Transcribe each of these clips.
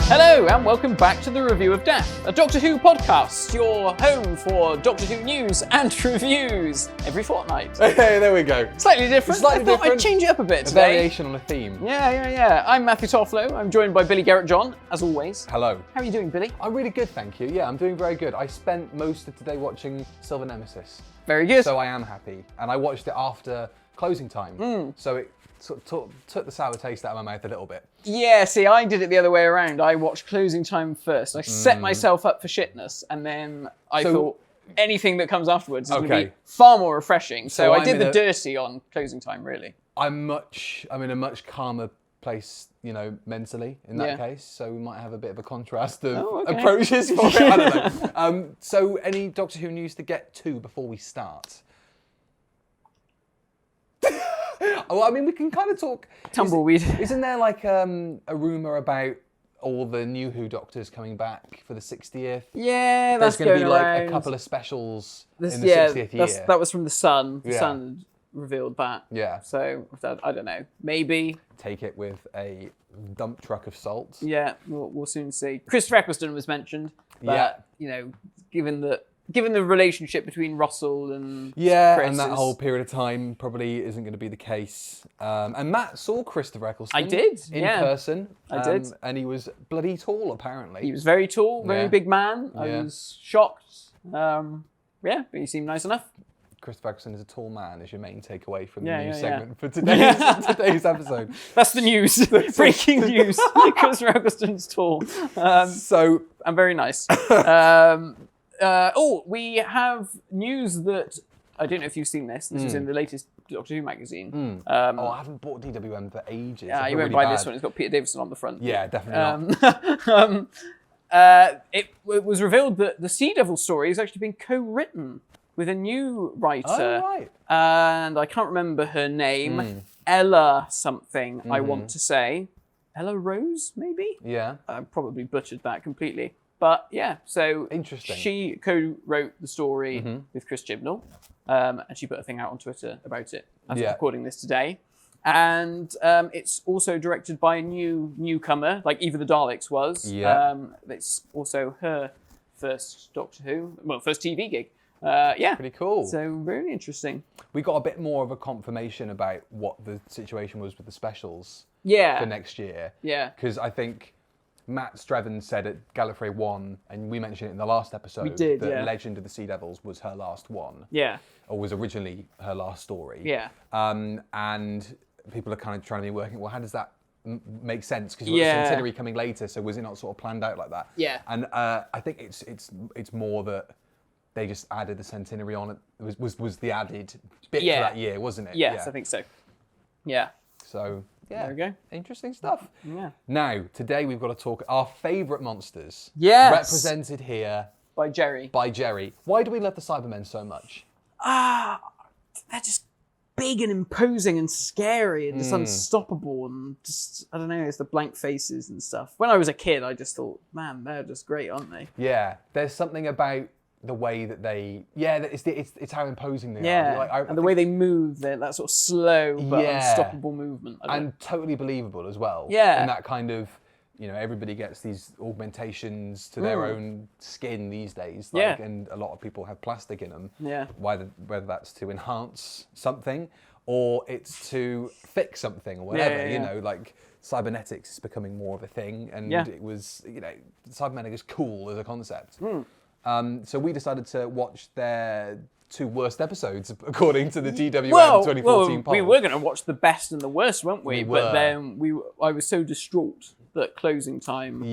Hello and welcome back to the Review of Death, a Doctor Who podcast, your home for Doctor Who news and reviews every fortnight. Hey, there we go. Slightly different. Slightly I thought different. I'd change it up a bit A today. variation on a theme. Yeah. I'm Matthew Tofflow. I'm joined by Billy Garrett-John, as always. Hello. How are you doing, Billy? I'm really good, thank you. Yeah, I'm doing very good. I spent most of today watching Silver Nemesis. Very good. So I am happy. And I watched it after closing time. So it sort of took the sour taste out of my mouth a little bit. Yeah, see, I did it the other way around. I watched closing time first. I set myself up for shitness, and then I thought anything that comes afterwards is going to be far more refreshing. So I did the dirty on closing time, really. I'm in a much calmer place, mentally in that case. So we might have a bit of a contrast of approaches for it. I don't know. So any Doctor Who news to get to before we start? Well, I mean, we can kind of talk. Tumbleweed. Isn't there like a rumour about all the new Who Doctors coming back for the 60th? Yeah, There's that's going to be around. like a couple of specials in the 60th year. That was from The Sun. The Sun revealed that. Yeah. So, I don't know. Maybe. Take it with a dump truck of salt. Yeah, we'll soon see. Christopher Eccleston was mentioned. But, given the relationship between Russell and Chris and that whole period of time probably isn't going to be the case. And Matt saw Christopher Eccleston. I did, in person. I did. And he was bloody tall, apparently. He was very tall, very big man. I was shocked. But he seemed nice enough. Christopher Eccleston is a tall man is your main takeaway from the Yeah, news yeah, segment for today's episode. That's the news. Breaking news. Christopher Eccleston's tall. So and very nice. We have news that I don't know if you've seen this. This was in the latest Doctor Who magazine. I haven't bought DWM for ages. Yeah, you won't buy this one. It's got Peter Davison on the front. Yeah, definitely not. It was revealed that the Sea Devil story has actually been co-written with a new writer. Oh, right. And I can't remember her name. Ella something, I want to say. Ella Rose, maybe? Yeah. I probably butchered that completely. But yeah, so Interesting. She co-wrote the story with Chris Chibnall, and she put a thing out on Twitter about it after recording this today. And it's also directed by a newcomer, like Eva the Daleks was. Yeah. It's also her first Doctor Who, first TV gig. Pretty cool. So really interesting. We got a bit more of a confirmation about what the situation was with the specials for next year. Yeah. Because I think Matt Strevin said at Gallifrey 1, and we mentioned it in the last episode, We did, that Legend of the Sea Devils was her last one. Yeah. Or was originally her last story. Yeah. And people are kind of trying to be working, well, how does that make sense? Because you've got the centenary coming later, so was it not sort of planned out like that? Yeah. And I think it's more that they just added the centenary on. It was the added bit for that year, wasn't it? Yes, I think so. Yeah. So, There we go. Interesting stuff. Yeah. Now, today we've got to talk our favourite monsters. Yes. Represented here By Jerry. by Jerry. Why do we love the Cybermen so much? They're just big and imposing and scary and just unstoppable and just, I don't know, it's the blank faces and stuff. When I was a kid, I just thought, man, they're just great, aren't they? Yeah, there's something about the way that they, it's how imposing they are. Yeah, and the way they move, that sort of slow but unstoppable movement. And totally believable as well. Yeah. And that kind of, everybody gets these augmentations to their own skin these days. And a lot of people have plastic in them. Yeah. Whether that's to enhance something or it's to fix something or whatever, like cybernetics is becoming more of a thing. And it was, Cybermen are just cool as a concept. So we decided to watch their 2 worst episodes according to the DWM 2014 poll. We were going to watch the best and the worst, weren't we? We were. But then I was so distraught that Closing Time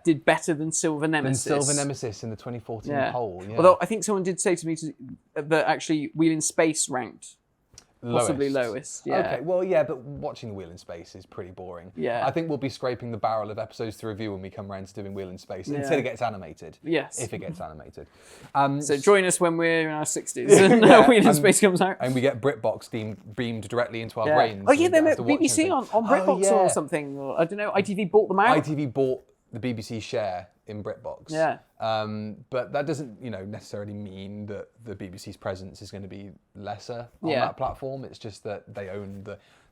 did better than Silver Nemesis. In the 2014 poll. Yeah. Although I think someone did say to me that actually Wheel in Space ranked possibly lowest. Yeah. Okay, well, but watching Wheel in Space is pretty boring. Yeah. I think we'll be scraping the barrel of episodes to review when we come around to doing Wheel in Space until it gets animated. Yes. If it gets animated. So join us when we're in our 60s and Wheel in Space comes out. And we get BritBox beamed directly into our brains. Oh, yeah, they're BBC on BritBox or something. Or, I don't know, ITV bought them out. ITV bought the BBC share in BritBox. Yeah. But that doesn't, necessarily mean that the BBC's presence is going to be lesser on that platform. It's just that they own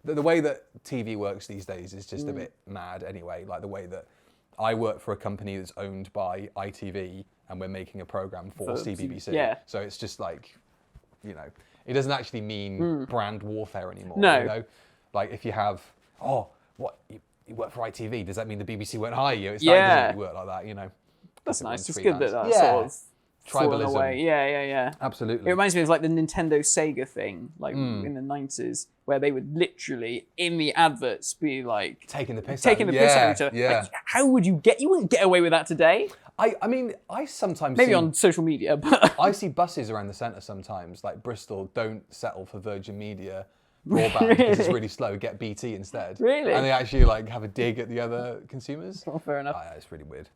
the way that TV works these days is just a bit mad anyway. Like the way that I work for a company that's owned by ITV, and we're making a program for CBBC. Yeah. So it's just like, you know, it doesn't actually mean brand warfare anymore. No. You know? Like if you have, you work for ITV, does that mean the BBC won't hire you? It doesn't really work like that, you know. That's nice. It's good that that's sort of tribalism. Away. Yeah. Absolutely. It reminds me of like the Nintendo Sega thing, like in the 90s, where they would literally in the adverts be like taking the piss out of each other. Yeah. Like, how would you wouldn't get away with that today. I mean, I sometimes maybe on social media, but I see buses around the centre sometimes, like Bristol don't settle for Virgin Media broadband because it's really slow. Get BT instead. Really? And they actually like have a dig at the other consumers. Oh, fair enough. It's really weird.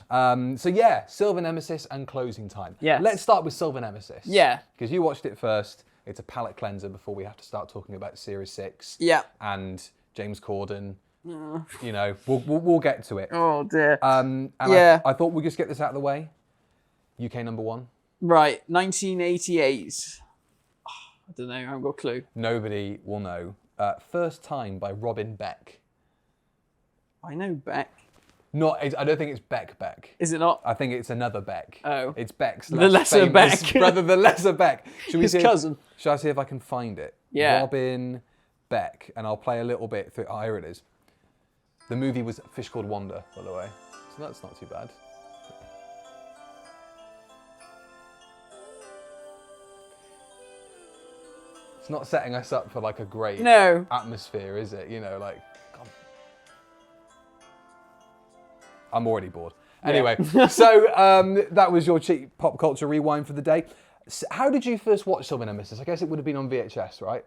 So yeah, Silver Nemesis and closing time. Yeah. Let's start with Silver Nemesis. Yeah. Because you watched it first. It's a palate cleanser before we have to start talking about Series 6. Yeah. And James Corden. You know, we'll get to it. Oh dear. And yeah. I thought we'd just get this out of the way. UK #1. Right, 1988. I don't know, I haven't got a clue. Nobody will know. First Time by Robin Beck. I know Beck. I don't think it's Beck. Is it not? I think it's another Beck. Oh. It's Beck's The lesser famous Beck. brother, the lesser Beck. His cousin. Shall I see if I can find it? Yeah. Robin Beck, and I'll play a little bit through. Oh, here it is. The movie was Fish Called Wanda, by the way. So that's not too bad. It's not setting us up for like a great atmosphere, is it? You know, like, God. I'm already bored. Anyway, so that was your cheap pop culture rewind for the day. So how did you first watch Silver Nemesis? I guess it would have been on VHS, right?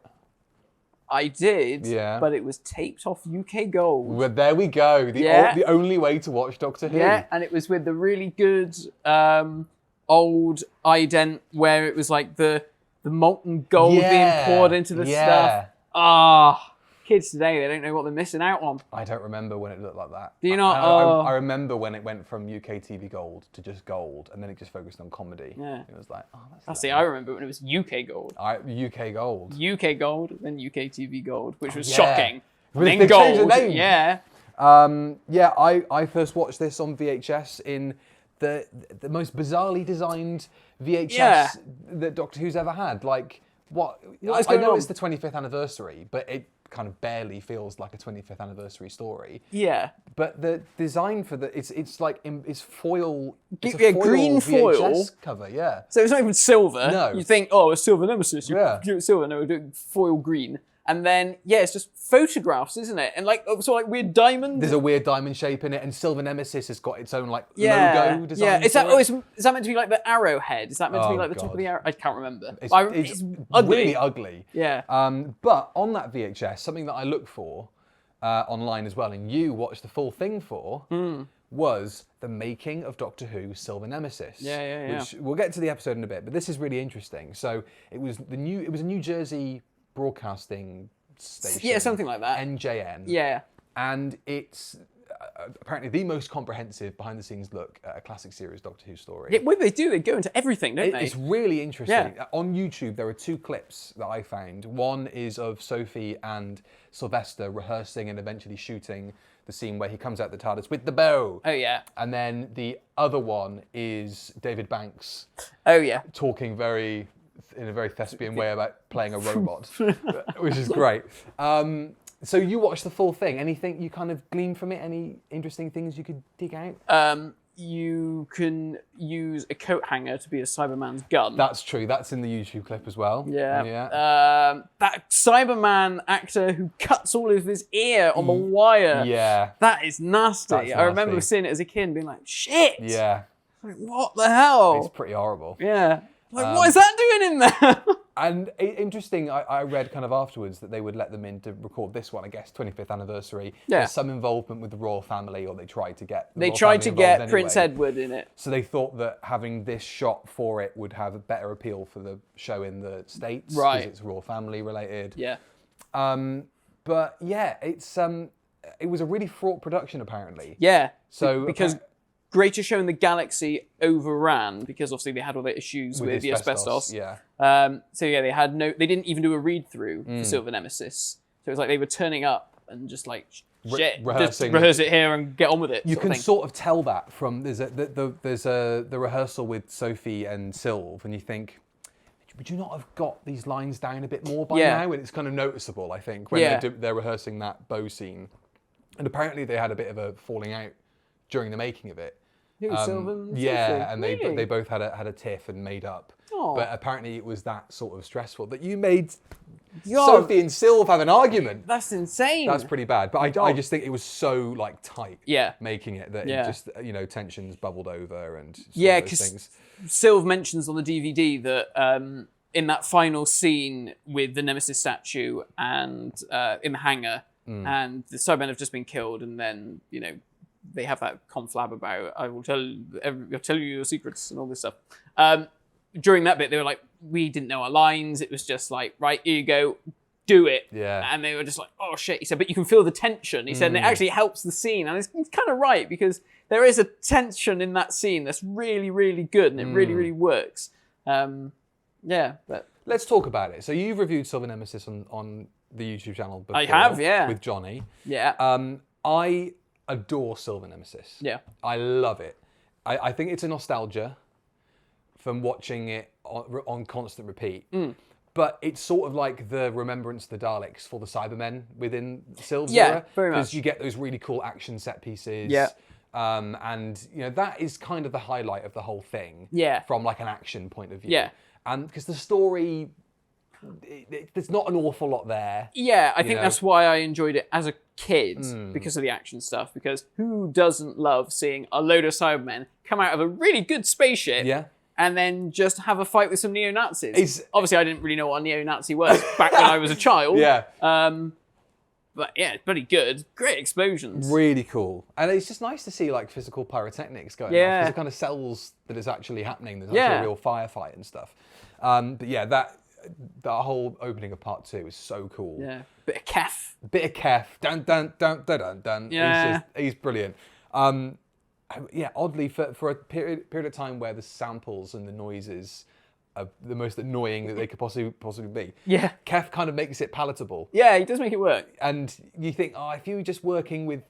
I did, but it was taped off UK Gold. Well, there we go. The only way to watch Doctor Who. Yeah, and it was with the really good old ident where it was like the molten gold being poured into the stuff. Kids today, they don't know what they're missing out on. I don't remember when it looked like that. Do you not? I remember when it went from UK TV Gold to just Gold, and then it just focused on comedy. Yeah. It was like, that's I remember when it was UK Gold. UK Gold. UK Gold, then UK TV Gold, which was shocking. Then they Gold. Changed the name. Yeah. I first watched this on VHS in the most bizarrely designed VHS that Doctor Who's ever had. Like, I know it's the 25th anniversary, but it kind of barely feels like a 25th anniversary story. Yeah. But the design for it's like it's foil. It's a green VHS foil cover. Yeah. So it's not even silver. No. You think, it's Silver Nemesis. You do it silver. No, we're doing foil green. And then, it's just photographs, isn't it? And like weird diamonds. There's a weird diamond shape in it, and Silver Nemesis has got its own like logo design. Yeah, is that meant to be like the arrowhead? Is that meant to be like the top of the arrow? I can't remember. It's ugly. Really ugly. Yeah. But on that VHS, something that I look for online as well, and you watched the full thing for, was the making of Doctor Who Silver Nemesis. Yeah. Which we'll get to the episode in a bit, but this is really interesting. So it was a New Jersey broadcasting station. Yeah, something like that. NJN. Yeah. And it's apparently the most comprehensive behind-the-scenes look at a classic series Doctor Who story. Yeah, what they do, they go into everything, don't they? It's really interesting. Yeah. On YouTube, there are 2 clips that I found. One is of Sophie and Sylvester rehearsing and eventually shooting the scene where he comes out the TARDIS with the bow. Oh, yeah. And then the other one is David Banks. Oh, yeah. Talking in a very thespian way about playing a robot, which is great. So you watched the full thing. Anything you kind of gleaned from it? Any interesting things you could dig out? You can use a coat hanger to be a Cyberman's gun. That's true. That's in the YouTube clip as well. Yeah. That Cyberman actor who cuts all of his ear on the wire. Yeah. That is nasty. I remember seeing it as a kid and being like, shit. Yeah. Like, what the hell? It's pretty horrible. Yeah. Like, what is that doing in there? And interesting, I read kind of afterwards that they would let them in to record this one, I guess, 25th anniversary. Yeah. There's some involvement with the royal family, or they tried to get Prince Edward in it. So they thought that having this shot for it would have a better appeal for the show in the States. Right. Because it's royal family related. Yeah. But yeah, it was a really fraught production, apparently. Yeah. So because Greatest Show in the Galaxy overran because obviously they had all the issues with the asbestos. Yeah. They didn't even do a read through for Silver Nemesis. So it was like they were turning up and just like shit, just rehearsing. rehearse it here and get on with it. You can sort of tell that from there's the rehearsal with Sophie and Sylv, and you think, would you not have got these lines down a bit more by now? And it's kind of noticeable, I think, when they're rehearsing that bow scene. And apparently they had a bit of a falling out during the making of it. Sylvan, and really? they both had a tiff and made up. Oh. But apparently it was that sort of stressful that you made Sophie and Sylv have an argument. That's insane. That's pretty bad. But I just think it was so like tight. Making it that it just tensions bubbled over and because Sylv mentions on the DVD that in that final scene with the Nemesis statue and in the hangar, and the Cybermen have just been killed, and then they have that conflab about I'll tell you your secrets and all this stuff. During that bit, they were like, we didn't know our lines. It was just like, right, here you go, do it. Yeah. And they were just like, oh shit. He said, but you can feel the tension. He said, and it actually helps the scene. And he's kind of right, because there is a tension in that scene that's really, really good, and it really, really works. But let's talk about it. So you've reviewed Silver Nemesis on the YouTube channel before. I have, with Johnny. Yeah. I adore Silver Nemesis. Yeah. I love it. I think it's a nostalgia from watching it on constant repeat. But it's sort of like the Remembrance of the Daleks for the Cybermen within Sylv's era. Very much. Because you get those really cool action set pieces. Yeah. And that is kind of the highlight of the whole thing. Yeah. From like an action point of view. Yeah. And because the story, there's not an awful lot there. Yeah, I think that's why I enjoyed it as a kid, because of the action stuff. Because who doesn't love seeing a load of Cybermen come out of a really good spaceship and then just have a fight with some neo-Nazis? Obviously, I didn't really know what a neo-Nazi was back when I was a child. But yeah, it's pretty good. Great explosions. Really cool. And it's just nice to see like physical pyrotechnics going off, because it kind of sells that it's actually happening. There's actually a real firefight and stuff. But yeah, that whole opening of part 2 is so cool. Yeah. Bit of Kef. Dun dun dun dun dun dun. Yeah. He's brilliant. Oddly for a period of time where the samples and the noises are the most annoying that they could possibly be. Yeah. Kef kind of makes it palatable. Yeah, he does make it work. And you think, if you were just working with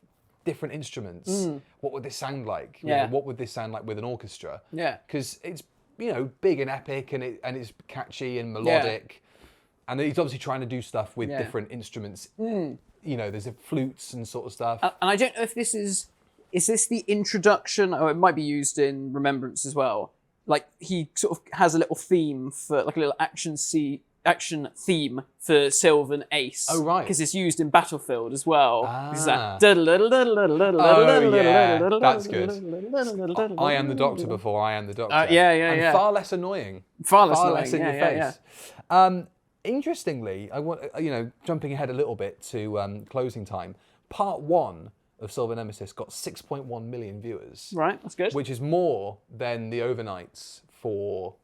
different instruments, what would this sound like? Yeah. What would this sound like with an orchestra? Yeah. Because it's big and epic, and it's catchy and melodic. And he's obviously trying to do stuff with different instruments. There's flutes and sort of stuff. And I don't know if this is this the introduction, or it might be used in Remembrance as well. Like, he sort of has a little theme for, like a little action theme for Sylv and Ace. Oh, right. Because it's used in Battlefield as well. It's that. Oh, that's good. I Am the Doctor before I Am the Doctor. And far less annoying. Far less in your face. Interestingly, I want jumping ahead a little bit to closing time. Part 1 of Silver Nemesis got 6.1 million viewers. Right, that's good. Which is more than the overnights for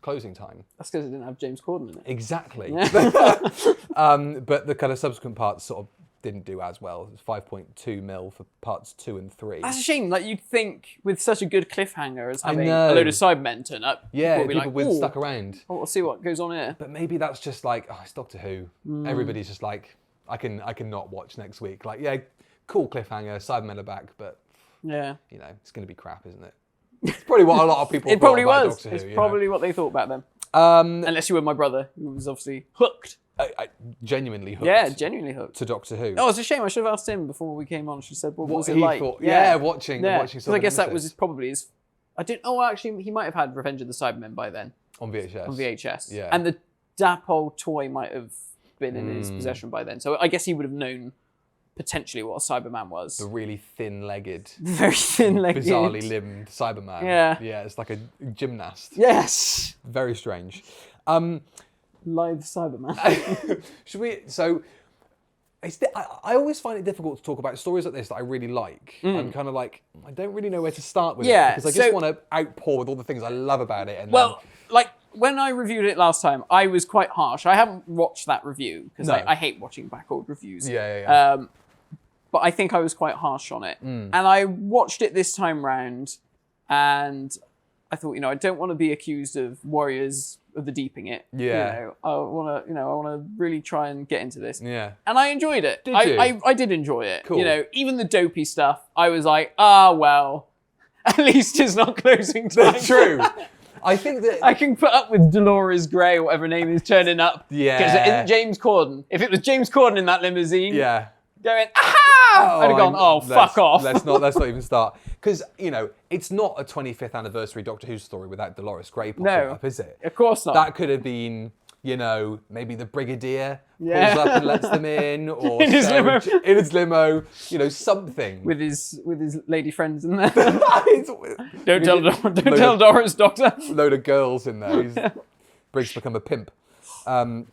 closing time. That's because it didn't have James Corden in it. Exactly. But the kind of subsequent parts sort of didn't do as well. It was 5.2 mil for parts 2 and 3. That's a shame. Like, you'd think with such a good cliffhanger as having a load of Cybermen turn up, people would stuck around. Oh, we'll see what goes on here. But maybe that's just like, it's Doctor Who. Everybody's just like, I can not watch next week. Like, cool cliffhanger, Cybermen are back, but it's going to be crap, isn't it? It's probably what a lot of people. It probably was. Doctor Who, it's probably what they thought back then. Unless you were my brother, who was obviously hooked. I genuinely hooked. Yeah, genuinely hooked to Doctor Who. Oh, it's a shame. I should have asked him before we came on. She said, "What was it he like?" Thought, watching. Because I guess that was probably his. I didn't. Oh, actually, he might have had Revenge of the Cybermen by then on VHS. On VHS, yeah. And the Dapol toy might have been in his possession by then. So I guess he would have known potentially what a Cyberman was. The really thin-legged, very thin-legged, bizarrely limbed Cyberman. Yeah, it's like a gymnast. Yes, very strange. Live Cyberman. Should we? So, I always find it difficult to talk about stories like this that I really like. I'm kind of like, I don't really know where to start with it, because I just want to outpour with all the things I love about it. And like when I reviewed it last time, I was quite harsh. I haven't watched that review because I hate watching back old reviews. Yeah. But I think I was quite harsh on it. And I watched it this time round, and I thought, I don't want to be accused of Warriors of the deeping it. Yeah. I want to really try and get into this. Yeah. And I enjoyed it. Did you? I did enjoy it. Cool. Even the dopey stuff, I was like, well, at least it's not closing time. That's true. I think that I can put up with Dolores Gray or whatever her name is turning up. Yeah. Because it isn't James Corden. If it was James Corden in that limousine, going, aha! I'd have gone, fuck off. Let's not even start. Because, it's not a 25th anniversary Doctor Who story without Dolores Gray popping up, is it? Of course not. That could have been, maybe the Brigadier pulls up and lets them in, or in his limo, something. With his lady friends in there. Don't tell Doris, Doctor. Load of girls in there. Briggs become a pimp. That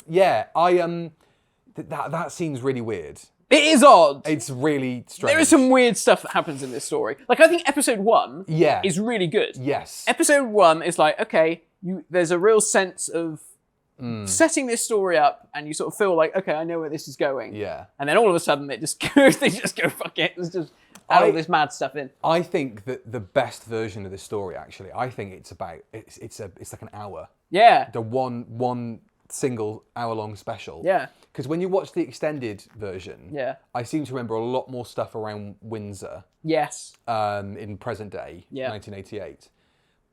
seems really weird. It is odd. It's really strange. There is some weird stuff that happens in this story. Like, I think episode 1 is really good. Yes. Episode 1 is like, okay, there's a real sense of setting this story up, and you sort of feel like, okay, I know where this is going. Yeah. And then all of a sudden, they just go, fuck it, let's just add all this mad stuff in. I think that the best version of this story, actually, I think it's like an hour. Yeah. The one single hour-long special. Yeah. Because when you watch the extended version, I seem to remember a lot more stuff around Windsor. Yes. In present day, 1988.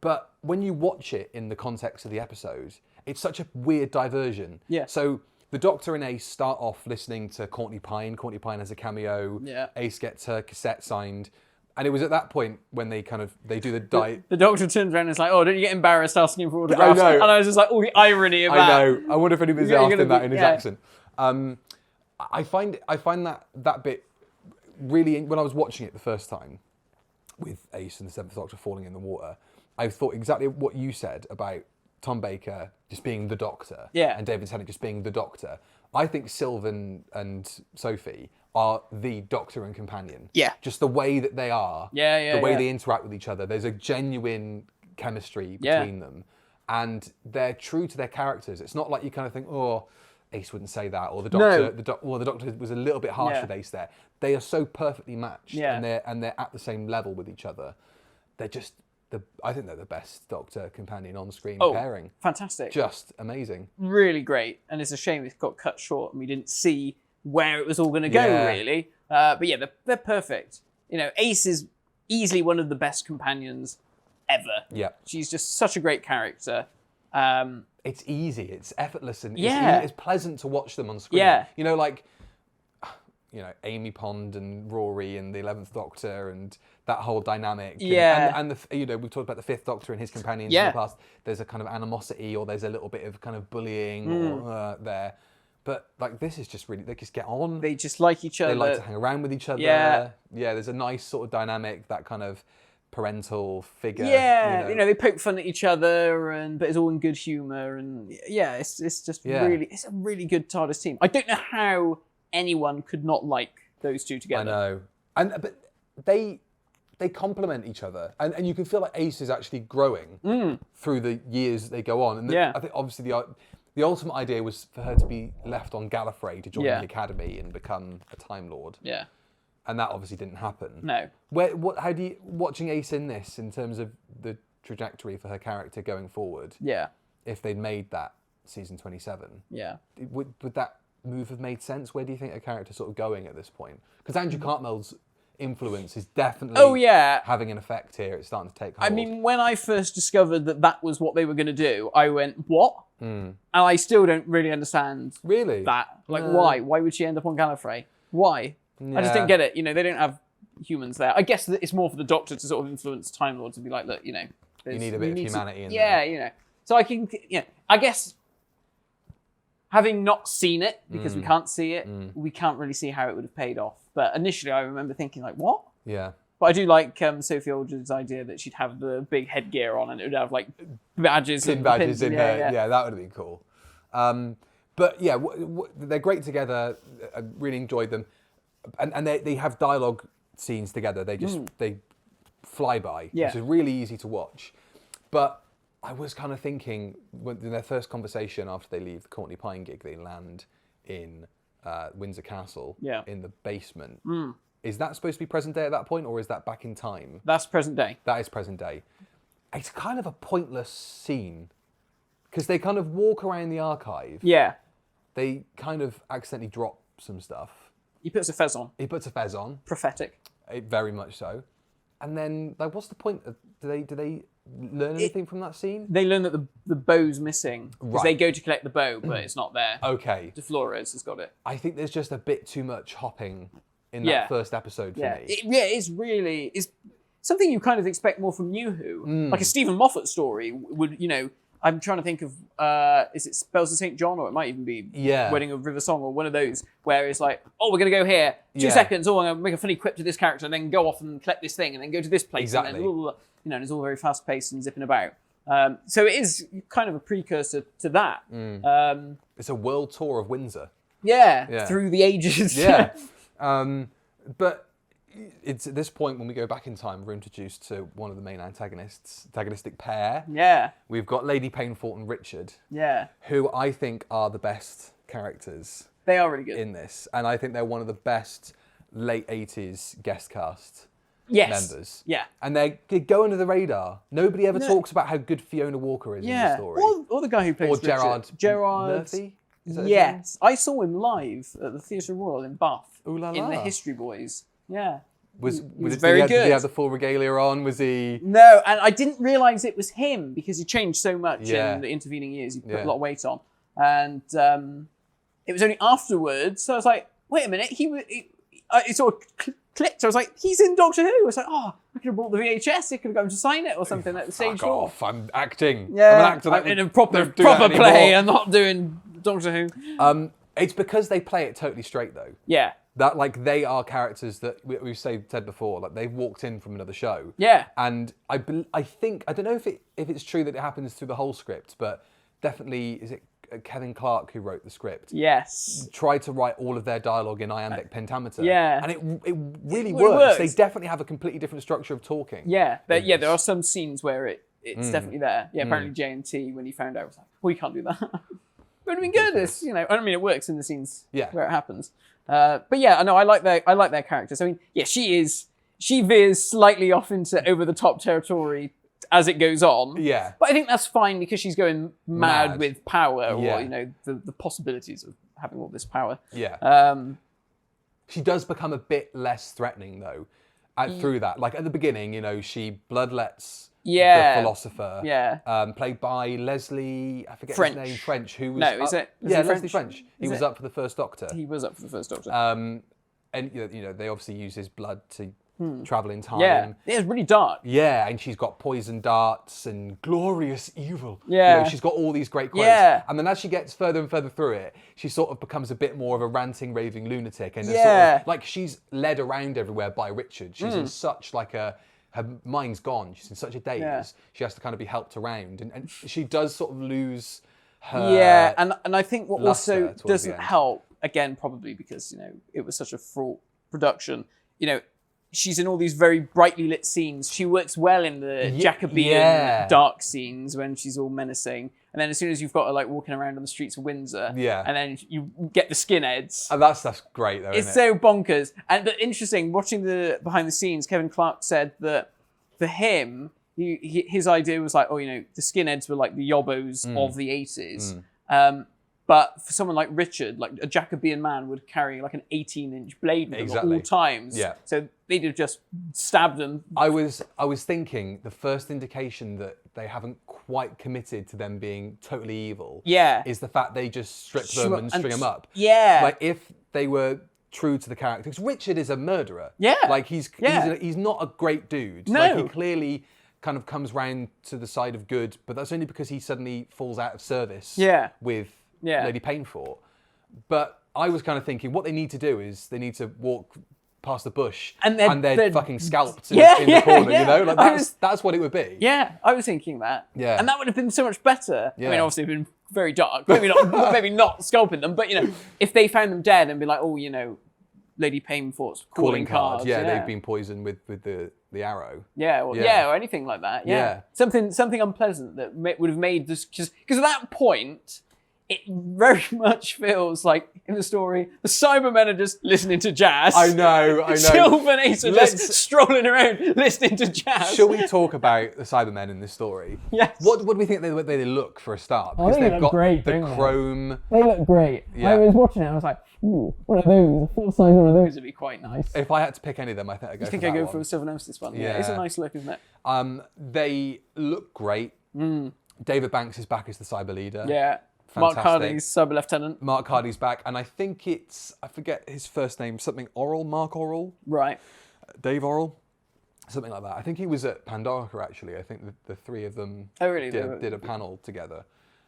But when you watch it in the context of the episode, it's such a weird diversion. Yeah. So the Doctor and Ace start off listening to Courtney Pine. Courtney Pine has a cameo. Yeah. Ace gets her cassette signed. And it was at that point when they do the diet. The Doctor turns around and is like, don't you get embarrassed asking for autographs? I know. And I was just like, the irony of that. I know. I wonder if anybody's asking that in his accent. I find that bit really, when I was watching it the first time with Ace and the Seventh Doctor falling in the water, I thought exactly what you said about Tom Baker just being the Doctor, and David Tennant just being the Doctor. I think Sylvan and Sophie are the Doctor and companion. Yeah. Just the way that they are. The way they interact with each other. There's a genuine chemistry between them. And they're true to their characters. It's not like you kind of think, Ace wouldn't say that, or the Doctor, the Doctor was a little bit harsh with Ace there. They are so perfectly matched, and they're at the same level with each other. They're just I think they're the best Doctor companion on screen pairing. Fantastic! Just amazing. Really great, and it's a shame it got cut short and we didn't see where it was all going to go really. But yeah, they're perfect. Ace is easily one of the best companions ever. Yeah, she's just such a great character. It's easy, it's effortless, and it's pleasant to watch them on screen. Yeah. Amy Pond and Rory and the 11th Doctor and that whole dynamic. Yeah. And we've talked about the 5th Doctor and his companions in the past. There's a kind of animosity, or there's a little bit of kind of bullying there. But this is just really, they just get on. They just like each other. They like to hang around with each other. Yeah. Yeah, there's a nice sort of dynamic, that kind of parental figure. Yeah, they poke fun at each other, but it's all in good humour, and it's just really, it's a really good TARDIS team. I don't know how anyone could not like those two together. I know, but they complement each other, and you can feel like Ace is actually growing through the years they go on. And I think obviously the ultimate idea was for her to be left on Gallifrey to join the Academy and become a Time Lord. Yeah. And that obviously didn't happen. No. How do you, watching Ace in this, in terms of the trajectory for her character going forward? Yeah. If they'd made that season 27, would that move have made sense? Where do you think her character's sort of going at this point? Because Andrew Cartmell's influence is definitely having an effect here. It's starting to take hold. I mean, when I first discovered that was what they were going to do, I went, what? And I still don't really understand that. Like, why? Why would she end up on Gallifrey? Why? I just didn't get it. They don't have humans there. I guess that it's more for the Doctor to sort of influence Time Lords and be like, look, you need a bit of humanity in there. Yeah, So I can, I guess, having not seen it, because we can't see it, we can't really see how it would have paid off. But initially I remember thinking like, what? Yeah. But I do like Sophie Aldred's idea that she'd have the big headgear on and it would have like badges in her. Yeah, that would have been cool. But yeah, they're great together. I really enjoyed them. And they have dialogue scenes together. They just they fly by, which is really easy to watch. But I was kind of thinking, in their first conversation after they leave the Courtney Pine gig, they land in Windsor Castle in the basement. Is that supposed to be present day at that point, or is that back in time? That's present day. That is present day. It's kind of a pointless scene, Because they kind of walk around the archive. Yeah. They kind of accidentally drop some stuff. He puts a fez on. He puts a fez on. Prophetic. Very much so. And then, like, what's the point? Do they learn anything from that scene? They learn that the bow's missing. Because Right. they go to collect the bow, but it's not there. Okay. DeFlores has got it. I think there's just a bit too much hopping in that first episode for me. It's something you kind of expect more from New Who. Like a Stephen Moffat story would, I'm trying to think of, is it Bells of St. John, or it might even be Wedding of River Song, or one of those, where it's like, oh, we're going to go here, 2 seconds, oh, I'm going to make a funny quip to this character, and then go off and collect this thing, and then go to this place, Exactly. and then, blah, blah, blah. And it's all very fast-paced and zipping about. So it is kind of a precursor to that. It's a world tour of Windsor. Yeah, through the ages. Yeah. But it's at this point when we go back in time, we're introduced to one of the main antagonistic pair. Yeah. We've got Lady Painfort and Richard. Yeah. Who I think are the best characters. They are really good. In this. And I think they're one of the best late 80s guest cast members. Yeah. And they go under the radar. Nobody ever talks about how good Fiona Walker is in the story. Or the guy who plays Richard. Gerard Murphy? Is that his name? I saw him live at the Theatre Royal in Bath. Ooh la in la. the History Boys. Yeah. Was very good. Did he have the full regalia on? Was he? No, and I didn't realise it was him because he changed so much in the intervening years. He put a lot of weight on. And it was only afterwards, so I was like, wait a minute, it sort of clicked. I was like, he's in Doctor Who. I was like, oh, I could have bought the VHS. I could have gone to sign it or something at the stage door. Fuck off, I'm acting. Yeah, I'm an actor. I'm in a proper play. I'm not doing Doctor Who. It's because they play it totally straight though. Yeah. That like they are characters that we've said before, like they've walked in from another show. Yeah. And I think I don't know if it's true that it happens through the whole script, but definitely is it Kevin Clark who wrote the script? Yes. Tried to write all of their dialogue in iambic pentameter. Yeah. And it really works. They definitely have a completely different structure of talking. Yeah. There are some scenes where it's definitely there. Yeah. Apparently J&T, when he found out, was like, well, you can't do that. It would have been good. I mean, it works in the scenes where it happens. But yeah, I know I like their characters. I mean, yeah, she veers slightly off into over the top territory as it goes on. Yeah. But I think that's fine because she's going mad with power, or the possibilities of having all this power. Yeah. She does become a bit less threatening though, through that. Like at the beginning, she bloodlets the philosopher, played by Leslie, I forget his name, French, who was Leslie French. He was up for the first Doctor. He was up for the first Doctor. And they obviously use his blood to travel in time. Yeah, it's really dark. Yeah, and she's got poison darts and glorious evil. Yeah. She's got all these great quotes. Yeah. And then as she gets further and further through it, she sort of becomes a bit more of a ranting, raving lunatic. And sort of, like she's led around everywhere by Richard. She's in such like her mind's gone. She's in such a daze. Yeah. She has to kind of be helped around. And she does sort of lose her... Yeah, and I think what also doesn't help, again, probably because, it was such a fraught production, she's in all these very brightly lit scenes. She works well in the Jacobean dark scenes when she's all menacing. And then as soon as you've got her like walking around on the streets of Windsor, and then you get the skinheads. And that's great though, It's so bonkers. But interesting, watching the behind the scenes, Kevin Clark said that for him, his idea was like, the skinheads were like the yobbos of the 80s. But for someone like Richard, like a Jacobean man would carry like an 18-inch blade with him at all times. Yeah. So they'd have just stabbed them. I was thinking the first indication that they haven't quite committed to them being totally evil is the fact they just strip them and string them up. Yeah. Like if they were true to the character, because Richard is a murderer. Yeah. Like he's not a great dude. No. Like he clearly kind of comes round to the side of good, but that's only because he suddenly falls out of service with Lady Painfort. But I was kind of thinking what they need to do is they need to walk past the bush and they're fucking scalped in the corner, like that's what it would be. Yeah, I was thinking that. Yeah. And that would have been so much better. Yeah. I mean, obviously it'd been very dark. Maybe not scalping them, but if they found them dead and be like, Lady Painfort's calling cards. Yeah, they've been poisoned with the arrow. Yeah, or anything like that. Yeah. Something unpleasant that would have made this, because at that point, it very much feels like in the story, the Cybermen are just listening to jazz. I know. Sylvanese are just strolling around listening to jazz. Shall we talk about the Cybermen in this story? Yes. What do we think they look for a start? Because they look great, the don't they? chrome. They look great. Yeah. I was watching it, I was like, ooh, one of those, a full size one of those would be quite nice. If I had to pick any of them, I think I'd go for that one. for the Silver Nemesis one. Yeah. It's a nice look, isn't it? They look great. David Banks is back as the cyber leader. Yeah. Fantastic. Mark Hardy's Cyber-Lieutenant. Mark Hardy's back, and I think I forget his first name, something Oral, Mark Oral? Right. Dave Oral? Something like that. I think he was at Pandora, actually. I think the three of them did a panel together.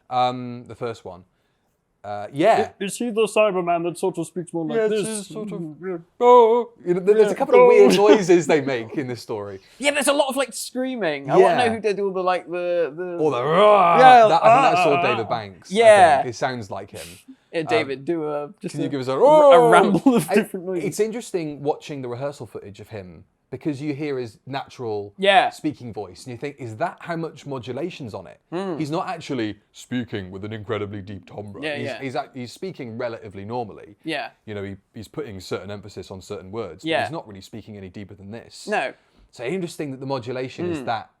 The first one. Yeah. Is he the Cyberman that sort of speaks more like this? Sort of. Oh, there's a couple of weird noises they make in this story. Yeah, there's a lot of like screaming. I want to know who did all the like the. Or the. I think that's all David Banks. Yeah. It sounds like him. Yeah, David, can you give us a ramble of different noises? It's interesting watching the rehearsal footage of him. Because you hear his natural speaking voice, and you think, is that how much modulation's on it? He's not actually speaking with an incredibly deep timbre. He's speaking relatively normally. Yeah. He's putting certain emphasis on certain words. Yeah. But he's not really speaking any deeper than this. No. So interesting that the modulation is that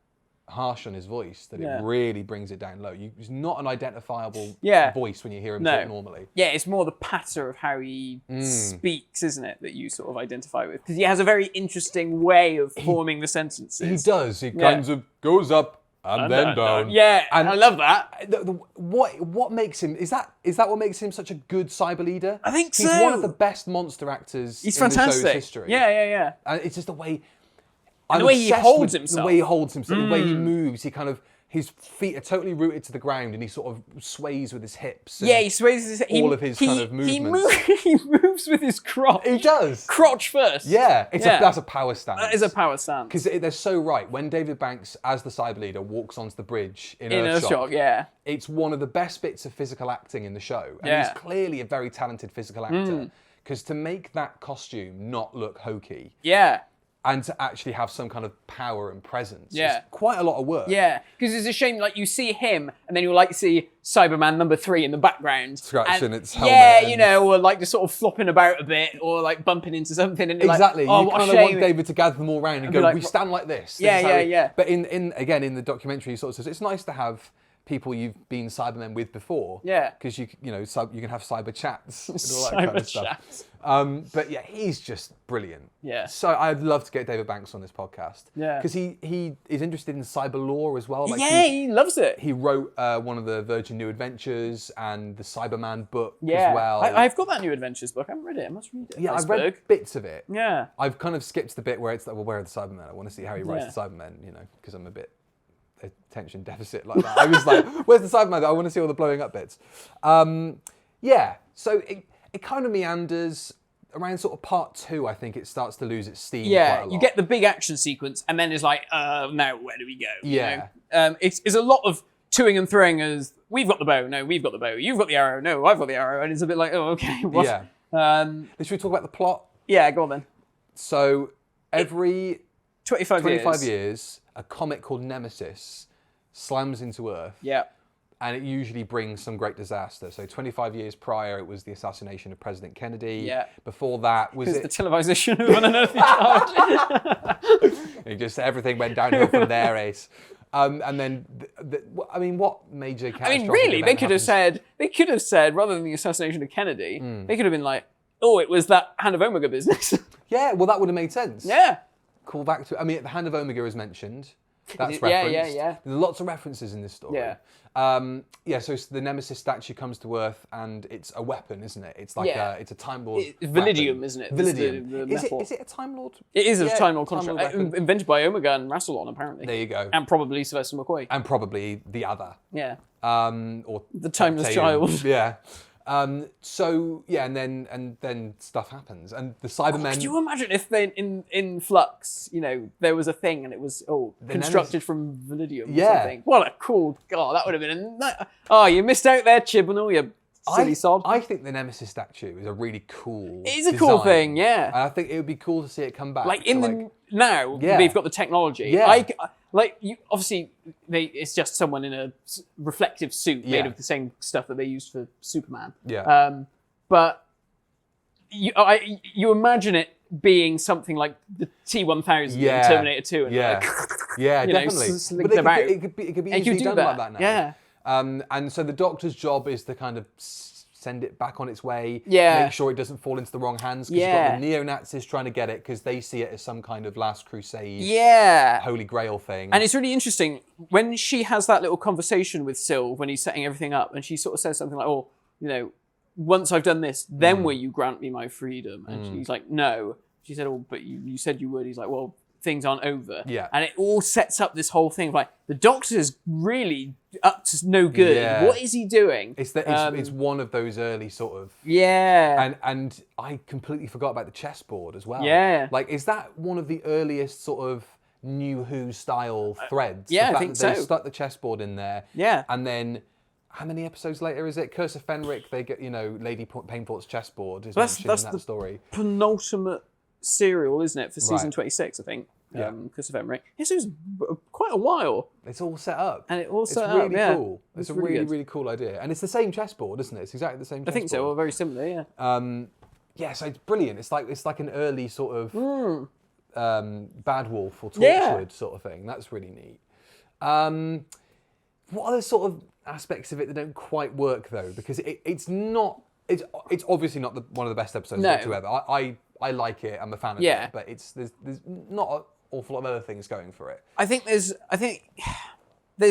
harsh on his voice that it really brings it down low. He's not an identifiable voice when you hear him talk normally. Yeah, it's more the patter of how he speaks, isn't it, that you sort of identify with? Because he has a very interesting way of forming the sentences. He does. He kind of goes up and then down. Yeah, and I love that. What makes him is that what makes him such a good cyber leader? I think he's one of the best monster actors in the show's history. Yeah. And it's just the way. And the way he holds himself. The way he holds himself, the way he moves, his feet are totally rooted to the ground and he sort of sways with his hips. Yeah, he sways with his hips. All of his kind of movements. He moves with his crotch. He does. Crotch first. Yeah, that's a power stance. That is a power stance. Because they're so right. When David Banks, as the cyber leader, walks onto the bridge in Earthshock, it's one of the best bits of physical acting in the show. And he's clearly a very talented physical actor. Because to make that costume not look hokey. Yeah. And to actually have some kind of power and presence. Yeah. It's quite a lot of work. Yeah. Because it's a shame, like, you see him, and then you'll, like, see Cyberman number 3 in the background. Scratching its helmet. Yeah, or, like, just sort of flopping about a bit, or, like, bumping into something. And you're exactly. Like, you kind of want David to gather them all around and go, like, we stand like this. Yeah. But in the documentary, he sort of says, it's nice to have people you've been Cybermen with before. Yeah. Because you can have cyber chats and all that kind of stuff. But yeah, he's just brilliant. Yeah. So I'd love to get David Banks on this podcast. Yeah. Because he is interested in cyber lore as well. Like he loves it. He wrote one of the Virgin New Adventures and the Cyberman book as well. I've got that New Adventures book. I haven't read it. I must read it. Yeah, I've read bits of it. Yeah. I've kind of skipped the bit where it's like, well, where are the Cybermen? I want to see how he writes the Cybermen, because I'm a bit attention deficit like that. I was like, where's the Cyberman? I want to see all the blowing up bits. So it kind of meanders around sort of part 2. I think it starts to lose its steam quite a lot. You get the big action sequence and then it's like, now where do we go? Yeah. It's a lot of toing and throwing as, we've got the bow, no, we've got the bow, you've got the arrow, no, I've got the arrow, and it's a bit like, oh, okay, what? Yeah. Should we talk about the plot? Yeah, go on then. So every 25 years, a comet called Nemesis slams into Earth. Yeah. And it usually brings some great disaster. So 25 years prior, it was the assassination of President Kennedy. Yeah. Before that, was it... the televisation of an unearthly charge. Everything went downhill from there, Ace. And then, what major catastrophic really, they could have said, rather than the assassination of Kennedy, they could have been like, oh, it was that Hand of Omega business. Yeah, well, that would have made sense. Yeah. Call back to... the Hand of Omega is mentioned. That's referenced. Yeah. There's lots of references in this story. Yeah. So the Nemesis statue comes to Earth, and it's a weapon, isn't it? It's like it's a Time Lord. Validium, isn't it? Validium. Is it a Time Lord? It is a Time Lord construct. Invented by Omega and Rassilon, apparently. There you go. And probably Sylvester McCoy. And probably the other. Yeah. Or the Timeless Child. Yeah. And then stuff happens, and the Cybermen. Could you imagine if they in Flux, there was a thing and it was constructed from Validium or something? What a cool God! That would have been you missed out there, Chibnall, you silly sod. I think the Nemesis statue is a really cool. It is a cool thing, yeah. And I think it would be cool to see it come back. Now, we've got the technology. Yeah. like obviously it's just someone in a reflective suit made of the same stuff that they used for Superman. Yeah. But you imagine it being something like the T-1000 in Terminator 2, and definitely. But it could be easily done like that now. Yeah. And so the Doctor's job is to kind of send it back on its way, Yeah. make sure it doesn't fall into the wrong hands, because you've got the neo-Nazis trying to get it because they see it as some kind of last crusade, holy grail thing. And it's really interesting when she has that little conversation with Syl when he's setting everything up, and she sort of says something like, "Oh, once I've done this, then will you grant me my freedom?" And she's like, "No." She said, "Oh, but you said you would." He's like, "Well, things aren't over." Yeah. And it all sets up this whole thing of like, the Doctor's really up to no good. Yeah. What is he doing? It's one of those early sort of... Yeah. And I completely forgot about the chessboard as well. Yeah. Like, is that one of the earliest sort of New Who style threads? Yeah, the I fact think that so. They stuck the chessboard in there. Yeah. And then... How many episodes later is it? Curse of Fenric, they get, Lady Painfort's chessboard is mentioned in that story. Penultimate serial, isn't it, for season Right. 26, I think. Yeah. Curse of Fenric. Yes, it was quite a while. It's all set up. And it all set it's up, really yeah. cool. It's a really really, good. really cool idea. And it's the same chessboard, isn't it? It's exactly the same chessboard. I think so, or very similar, yeah. So it's brilliant. It's like an early sort of Bad Wolf or Torchwood sort of thing. That's really neat. What other sort of aspects of it that don't quite work though? Because it's obviously not one of the best episodes of Doctor Who ever. I like it. I'm a fan of it. But there's not an awful lot of other things going for it. I think there's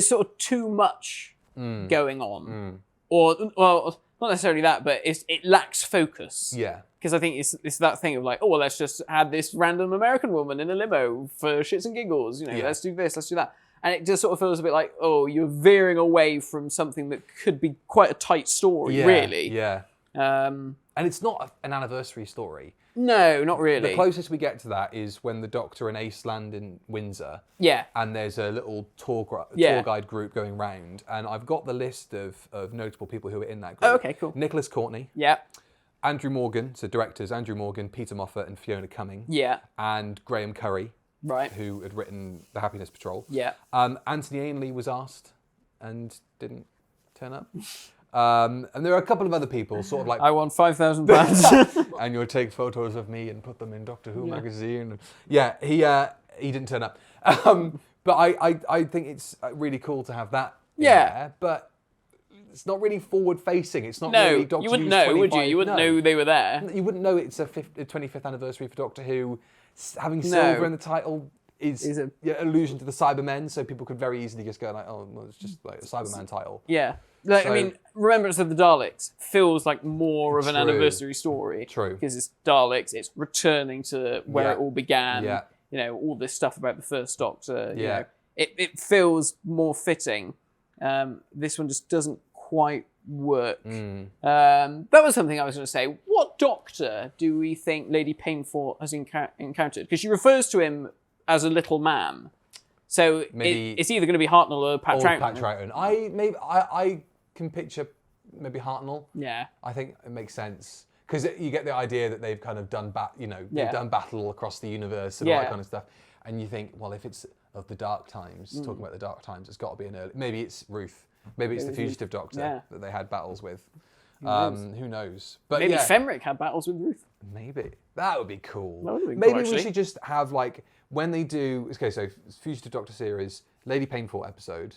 sort of too much going on, or well, not necessarily that, but it lacks focus. Yeah. Because I think it's that thing of like, oh, well, let's just add this random American woman in a limo for shits and giggles. Let's do this, let's do that. And it just sort of feels a bit like, oh, you're veering away from something that could be quite a tight story, really. Yeah. And it's not an anniversary story. No, not really. The closest we get to that is when the Doctor and Ace land in Windsor. Yeah. And there's a little tour guide group going round. And I've got the list of notable people who are in that group. Oh, okay, cool. Nicholas Courtney. Yeah. Andrew Morgan, so directors, Andrew Morgan, Peter Moffat and Fiona Cumming. Yeah. And Graham Curry. Right. Who had written The Happiness Patrol. Yeah. Anthony Ainley was asked and didn't turn up. And there are a couple of other people, sort of like... I want £5,000. And you'll take photos of me and put them in Doctor Who magazine. Yeah, he didn't turn up. But I think it's really cool to have that in there. But it's not really forward-facing. It's not really Doctor Who's 25... you wouldn't know, would you? You wouldn't know they were there. You wouldn't know it's a 25th anniversary for Doctor Who. Having silver in the title is an allusion to the Cybermen, so people could very easily just go like, oh, well, it's just like a Cyberman title. Yeah. I mean, Remembrance of the Daleks feels like more of an anniversary story. True. Because it's Daleks, it's returning to where it all began. Yeah. All this stuff about the first Doctor. Yeah. It feels more fitting. This one just doesn't quite work. That was something I was going to say. What Doctor do we think Lady Painfort has encountered? Because she refers to him as a little man. So it's either going to be Hartnell or Pat Troughton. Pat Troughton. I can picture maybe Hartnell. Yeah. I think it makes sense. Because you get the idea that they've kind of done they've done battle across the universe and all that kind of stuff. And you think, well, if it's of the dark times, talking about the dark times, it's got to be an early... Maybe it's Ruth. Maybe it's the Fugitive Doctor that they had battles with. Who knows? But maybe Fenric had battles with Ruth. Maybe. That would be cool. That would be maybe cool, we should just have like, when they do... Okay, so Fugitive Doctor series, Lady Painfort episode.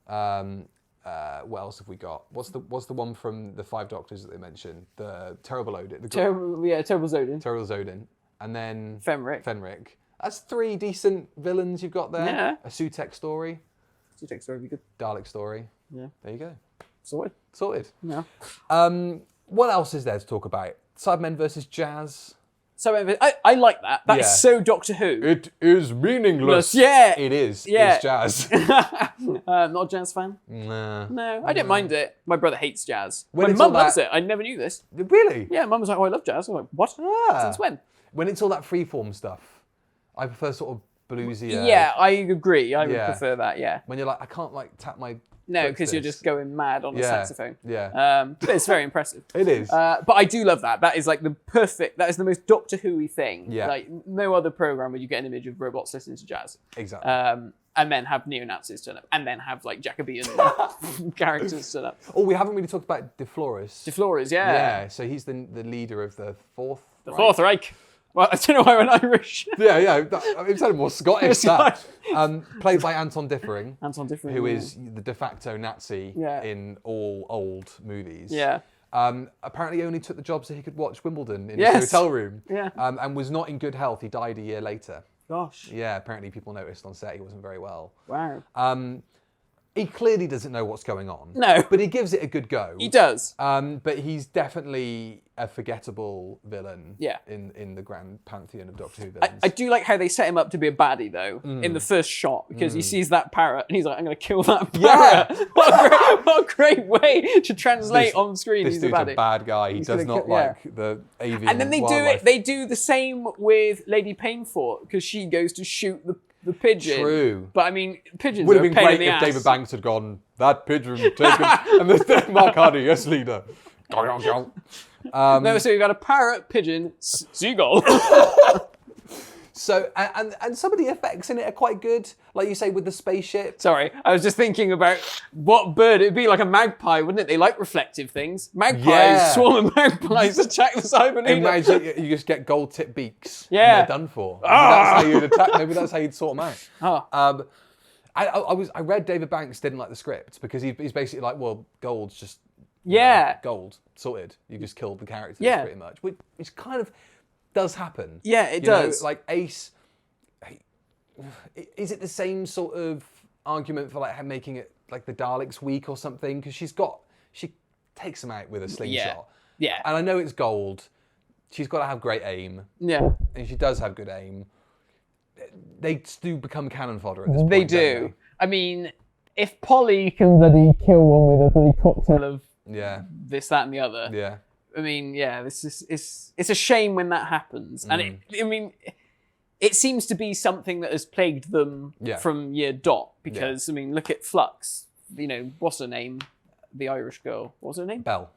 What else have we got? What's the one from the 5 Doctors that they mentioned? The Terrible Odin. Terrible Zodin. Terrible Zodin. And then... Fenric. That's 3 decent villains you've got there. Yeah. A Sutekh story. Sutekh story would be good. Dalek story. Yeah. There you go. Sorted. Yeah. What else is there to talk about? Cybermen versus Jazz. So I like that. That's so Doctor Who. It is meaningless. Yeah. It is. Yeah. It's Jazz. Not a Jazz fan? Nah. No, I didn't mind it. My brother hates Jazz. When My it's mum all loves that- it. I never knew this. Really? Yeah, Mum was like, oh, I love Jazz. I'm like, what? Since when? When it's all that freeform stuff, I prefer sort of bluesier. Yeah, I agree. I would prefer that, yeah. When you're like, I can't like tap my No, because you're just going mad on a saxophone. Yeah. But it's very impressive. It is. But I do love that. That is like that is the most Doctor Who-y thing. Yeah. Like no other program where you get an image of robots listening to jazz. Exactly. And then have neo-Nazis turn up. And then have like Jacobean characters turn up. Oh, we haven't really talked about De Flores. De Flores, yeah. Yeah, so he's the leader of the Fourth Reich. Fourth Reich. Well, I don't know why I went Irish. Yeah. It sounded more Scottish. That. Played by Anton Differing. Anton Differing. Who is the de facto Nazi in all old movies. Yeah. Apparently only took the job so he could watch Wimbledon in his hotel room. Yeah. And was not in good health. He died a year later. Gosh. Yeah, apparently people noticed on set he wasn't very well. Wow. He clearly doesn't know what's going on. No. But he gives it a good go. He does. But he's definitely a forgettable villain in the grand pantheon of Doctor Who villains. I do like how they set him up to be a baddie, though, in the first shot, because he sees that parrot and he's like, I'm going to kill that parrot. Yeah. What a great way to translate on screen. This He's a dude's baddie. a bad guy. He does not like the avian And then they do the same with Lady Painfort, because she goes to shoot the pigeon. True. But I mean, pigeons Would are have a been pain in great the if ass. David Banks had gone, that pigeon taken. And then Mark Hardy, yes, leader. No, so you've got a parrot, pigeon, seagull. So, and some of the effects in it are quite good. Like you say, with the spaceship. Sorry, I was just thinking about what bird. It'd be like a magpie, wouldn't it? They like reflective things. Magpies, swarm of magpies attack the Cyberman. Imagine you just get gold tip beaks. Yeah. And they're done for. Maybe that's how you'd attack. Maybe that's how you'd sort them out. Oh. I read David Banks didn't like the script because he's basically like, well, gold's just gold sorted. You just killed the characters pretty much, which kind of does happen. Yeah, it You know, does. like Ace, is it the same sort of argument for like making it like the Daleks weak or something? Because she takes them out with a slingshot. Yeah. And I know it's gold. She's got to have great aim. Yeah. And she does have good aim. They do become cannon fodder at this point. They do. Don't I mean, if Polly Can bloody kill one with a bloody cocktail of... Yeah. this, that, and the other. Yeah. I mean, yeah, it's a shame when that happens. And it seems to be something that has plagued them from year dot. Because, I mean, look at Flux. You know, what's her name? The Irish girl. What's her name? Belle.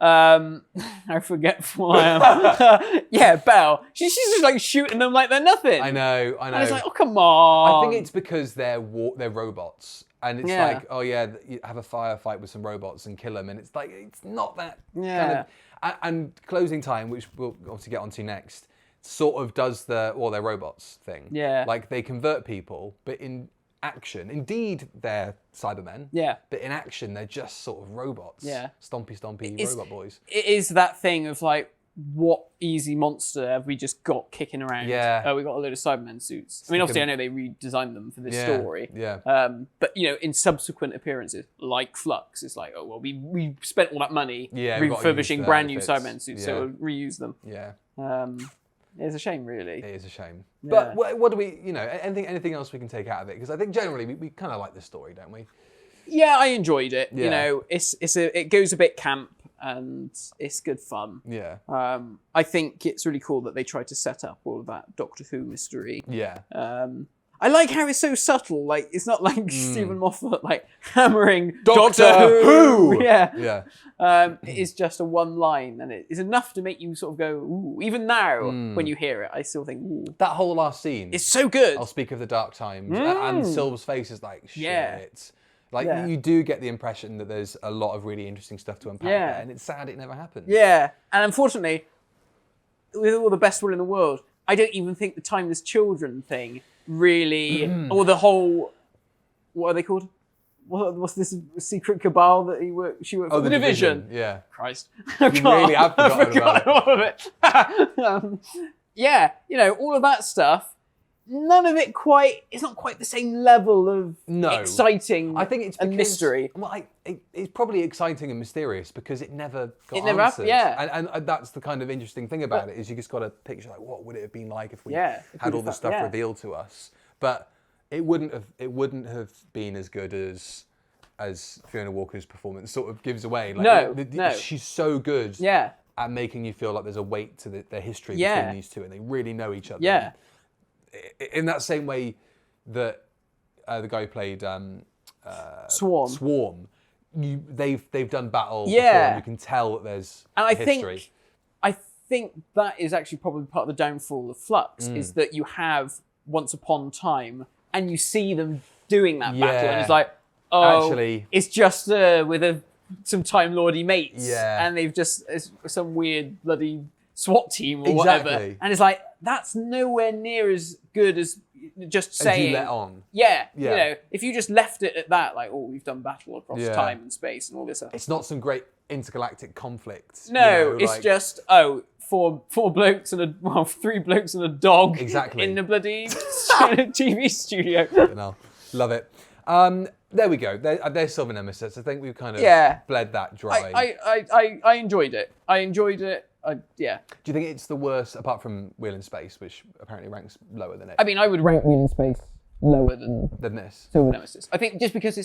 I forget why I am. Yeah, Belle. She's just like shooting them like they're nothing. I know. And it's like, oh, come on. I think it's because they're robots. And it's like, oh yeah, you have a firefight with some robots and kill them. And it's like, it's not that kind of... And Closing Time, which we'll obviously get onto next, sort of does they're robots thing. Yeah. Like they convert people, but in action, indeed they're Cybermen. Yeah. But in action, they're just sort of robots. Yeah. Stompy robot boys. It is that thing of like, what easy monster have we just got kicking around? Yeah. Oh, we got a load of Cybermen suits. I mean, obviously, I know they redesigned them for this story. Yeah. But, you know, in subsequent appeares, like Flux, it's like, oh, well, we spent all that money refurbishing brand new Cybermen suits, so we'll reuse them. Yeah. It's a shame, really. It is a shame. Yeah. But what do we, you know, anything else we can take out of it? Because I think generally we kind of like the story, don't we? Yeah, I enjoyed it. Yeah. You know, it goes a bit camp and it's good fun. Yeah. I think it's really cool that they try to set up all of that Doctor Who mystery. Yeah. I like how it's so subtle. Like, it's not like Stephen Moffat like hammering Doctor Who! Yeah. Yeah. It is just a one line, and it is enough to make you sort of go, ooh. Even now, when you hear it, I still think, ooh. That whole last scene. It's so good. I'll speak of the dark times. And Sylvester's face is like, shit. Yeah. Like, you do get the impression that there's a lot of really interesting stuff to unpack there, and it's sad it never happened. Yeah, and unfortunately, with all the best will in the world, I don't even think the Timeless Children thing really, or the whole, what are they called? What's this secret cabal that she worked for? The Division. Yeah. Christ. You really have forgotten about it. All of it. Yeah, you know, all of that stuff, none of it it's not quite the same level of exciting I think it's and mystery. Well, it's probably exciting and mysterious because it never got It never answered. happened, And that's the kind of interesting thing about it is you just got to picture like, what would it have been like if we if had we'd all the have- stuff revealed to us? But it wouldn't have been as good as Fiona Walker's performance sort of gives away. Like, no. She's so good Yeah. at making you feel like there's a weight to their history between these two and they really know each other. Yeah. In that same way that the guy who played Swarm. They've done battle before, Yeah. and you can tell that there's And I history. think that is actually probably part of the downfall of Flux, is that you have Once Upon a Time, and you see them doing that battle, and Yeah. it's like, oh, Actually- it's just with some Time Lordy mates, Yeah. and it's some weird bloody SWAT team or whatever, Exactly. and it's like, that's nowhere near as good as just saying. you let on. Yeah, Yeah. you know, if you just left it at that, like, oh, we've done battle across Yeah. time and space and all this stuff. It's not some great intergalactic conflict. No, it's like- just three blokes and a dog. Exactly. In the bloody TV studio. No, love it. There we go. There's Silver Nemesis. I think we've kind of bled that dry. I enjoyed it. Yeah. Do you think it's the worst, apart from Wheel in Space, which apparently ranks lower than it? I mean, I would rank Wheel in Space lower than than this. Silver Nemesis. I think just because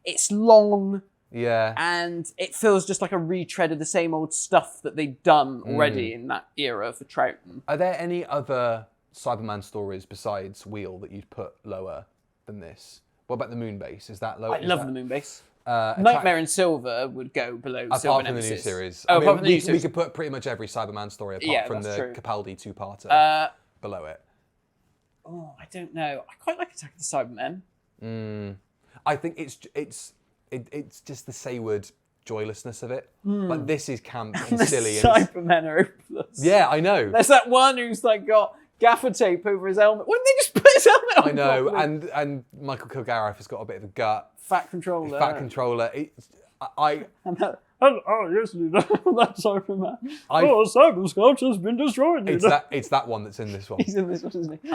it's long Yeah. and it feels just like a retread of the same old stuff that they've done already in that era for Troughton. Are there any other Cyberman stories besides Wheel that you'd put lower than this? What about the Moon Base? Is that lower? I love the Moon Base. Attack- Nightmare in Silver would go below Silver Apart from the Nemesis. new series. Oh, I mean, apart from the new we series. could put pretty much every Cyberman story apart from the that's true. Capaldi two-parter below it. Oh, I don't know. I quite like Attack of the Cybermen. I think it's just the Sayward joylessness of it. Like, this is camp and The silly. Cybermen are hopeless. Yeah, I know. There's that one who's like got gaffer tape over his helmet. Why didn't they just put his helmet on? I know, properly? and Michael Kilgareth has got a bit of a gut. Fat controller. Fat controller. And that, oh, yes, you know, that's Cyberman. I- Oh, Cyberscout has been destroyed. You know? It's that one that's in this one. He's in this one, isn't he?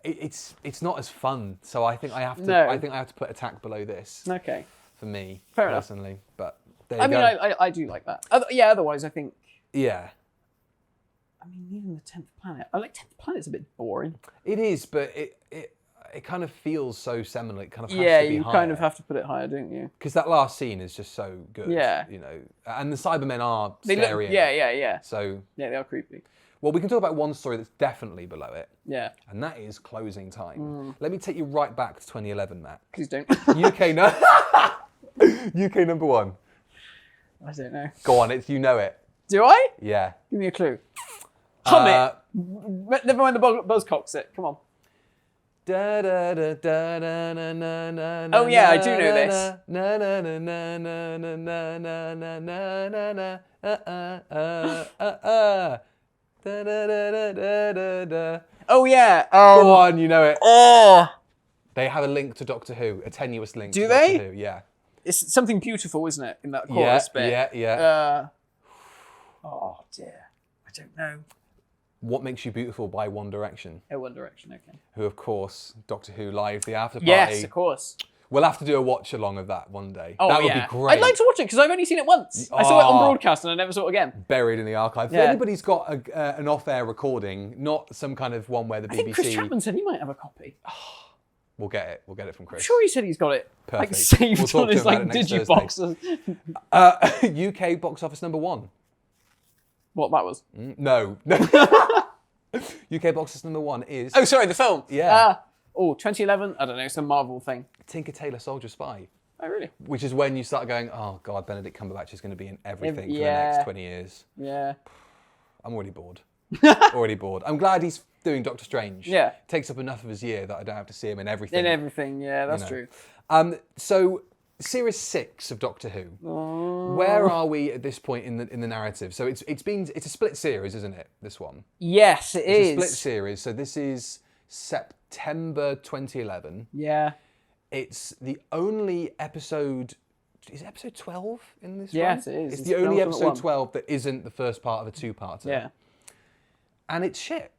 It's not as fun. So I think I have to. No. I think I have to put Attack below this Okay. for me Fair enough. personally. But there you I mean, go. I do like that. Otherwise, I think. Yeah, I mean, even the 10th Planet. I like 10th Planet's a bit boring. it is, but it kind of feels so seminal. It kind of has Yeah, to be you higher. kind of have to put it higher, don't you? Because that last scene is just so good. Yeah. You know, and the Cybermen are They scary. look, yeah. So, Yeah, they are creepy. well, we can talk about one story that's definitely below it, Yeah. and that is Closing Time. Let me take you right back to 2011, Matt. Please don't. UK UK number one. I don't know. Go on, you know it. Do I? Yeah. Give me a clue. Hum Uh, it. Never mind the Buzzcocks it. Come on. Oh yeah, I do know this. Oh yeah. Go on, you know it. Oh. They have a link to Doctor Who, a tenuous link. Do to they? Doctor Who, yeah. It's something beautiful, isn't it? In that chorus bit. Yeah. Oh dear. I don't know. What Makes You Beautiful by One Direction, Oh, One Direction. Okay. who of course Doctor Who Live, the after party. Yes, of course. We'll have to do a watch along of that one day. Oh, that would yeah. be great. I'd like to watch it because I've only seen it once. I saw it on Oh. broadcast and I never saw it again. Buried in the archive. Yeah. If anybody's got an off-air recording, not some kind of one where the I think BBC. Chris Chapman said he might have a copy. We'll get it. We'll get it from I'm Chris. sure he said he's got it. Like Perfect. saved We'll talk on to his him about like it next digibox. UK box office number one. What that was? No. UK box office number one is Oh, sorry, the film. Yeah. 2011. I don't know, some Marvel thing. Tinker Tailor Soldier Spy, Oh, really? which is when you start going, oh God, Benedict Cumberbatch is going to be in everything for the Yeah. next 20 years. Yeah. I'm already bored. Already bored. I'm glad he's doing Doctor Strange. Yeah. Takes up enough of his year that I don't have to see him in everything. In everything. Yeah, that's know. true. So, series 6 of Doctor Who. Where are we at this point in the narrative? So it's a split series, isn't it? This one. Yes, it It's is. a split series. So this is September 2011. Yeah. It's the only episode. Is it episode 12 in this Yes, one? it is. It's It's the only the ultimate episode one. 12 that isn't the first part of a two-parter. Yeah. And it's shit.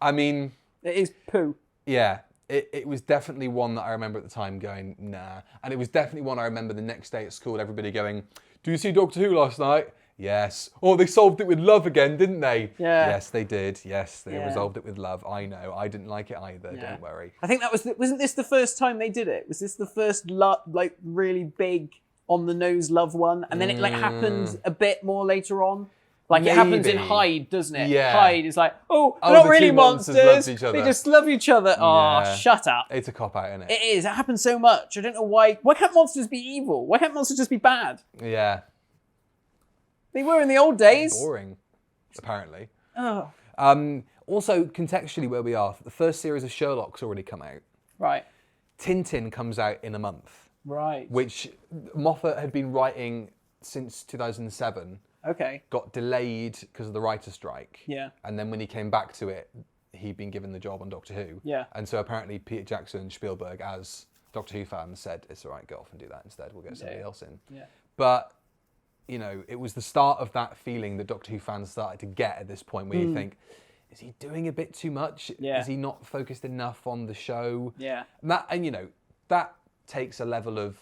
I mean, It is poo. yeah. It was definitely one that I remember at the time going, nah. And it was definitely one I remember the next day at school, everybody going, do you see Doctor Who last night? Yes. Oh, they solved it with love again, didn't they? Yeah. Yes, they did. Yes, they Yeah. resolved it with love. I know. I didn't like it either. Yeah. Don't worry. I think that wasn't this the first time they did it? Was this the first like really big on the nose love one? And then it like happened a bit more later on. Like it happens in Maybe. Hyde, doesn't it? Yeah. Hyde is like, they're Oh, not the really two monsters monsters. loved each other. They just love each other. Oh, Yeah. shut up. It's a cop-out, isn't it? It is. It happens so much. I don't know why. Why can't monsters be evil? Why can't monsters just be bad? Yeah. They were in the old days. Boring, apparently. Oh, Also, contextually where we are, the first series of Sherlock's already come out. right. Tintin comes out in a month, Right. which Moffat had been writing since 2007, Okay. got delayed because of the writer's strike. Yeah. And then when he came back to it, he'd been given the job on Doctor Who. Yeah. And so apparently Peter Jackson and Spielberg, as Doctor Who fans, said, it's all right, go off and do that instead. We'll get somebody else in. Yeah. But, you know, it was the start of that feeling that Doctor Who fans started to get at this point where you think, is he doing a bit too much? Yeah. Is he not focused enough on the show? Yeah. And you know, that takes a level of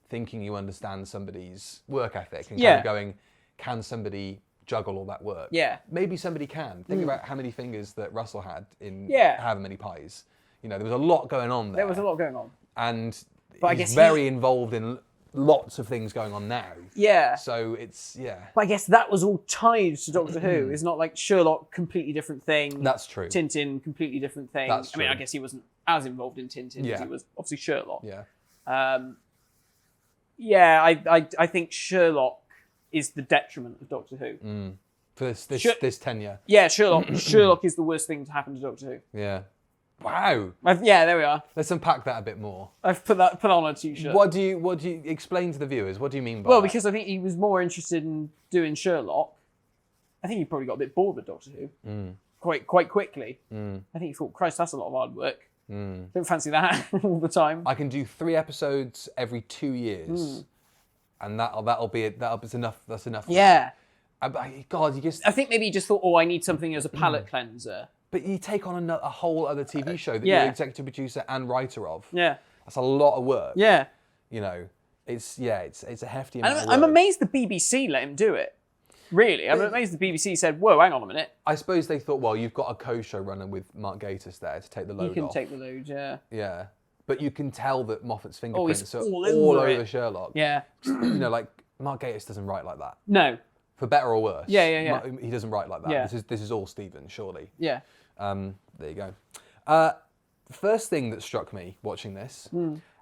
thinking you understand somebody's work ethic and kind of going, can somebody juggle all that work? Yeah. Maybe somebody can. Think about how many fingers that Russell had in Yeah. however many pies. You know, there was a lot going on there. There was a lot going on. And But I he's guess very involved in lots of things going on now. Yeah. So it's, yeah. But I guess that was all tied to Doctor Who. It's not like Sherlock, completely different thing. That's true. Tintin, completely different thing. That's I mean, I true. guess he wasn't as involved in Tintin as he was obviously Sherlock. Yeah. I think Sherlock is the detriment of Doctor Who. For this tenure. Yeah, Sherlock is the worst thing to happen to Doctor Who. Yeah. Wow. Yeah, there we are. Let's unpack that a bit more. I've put on a t-shirt. What do you explain to the viewers? What do you mean by Well, that? because I think he was more interested in doing Sherlock. I think he probably got a bit bored with Doctor Who quite quickly. I think he thought, Christ, that's a lot of hard work. Don't fancy that all the time. I can do 3 episodes every 2 years, and that'll be it. That's enough. That's enough. For Yeah. me. God, you just. I think maybe he just thought, I need something as a palate cleanser. But you take on a whole other TV show that yeah. you're executive producer and writer of. Yeah. That's a lot of work. Yeah. You know, it's a hefty amount of work. I'm amazed the BBC let him do it. Really, I'm amazed the BBC said, "Whoa, hang on a minute." I suppose they thought, well, you've got a co-showrunner with Mark Gatiss there to take the load off. He can take the load, yeah. Yeah. But you can tell that Moffat's fingerprints he's are all all over over it. Sherlock. Yeah. You know, like, Mark Gatiss doesn't write like that. No. For better or worse. Yeah. He doesn't write like that. Yeah. This is all Stephen, surely. Yeah. There you go. The first thing that struck me watching this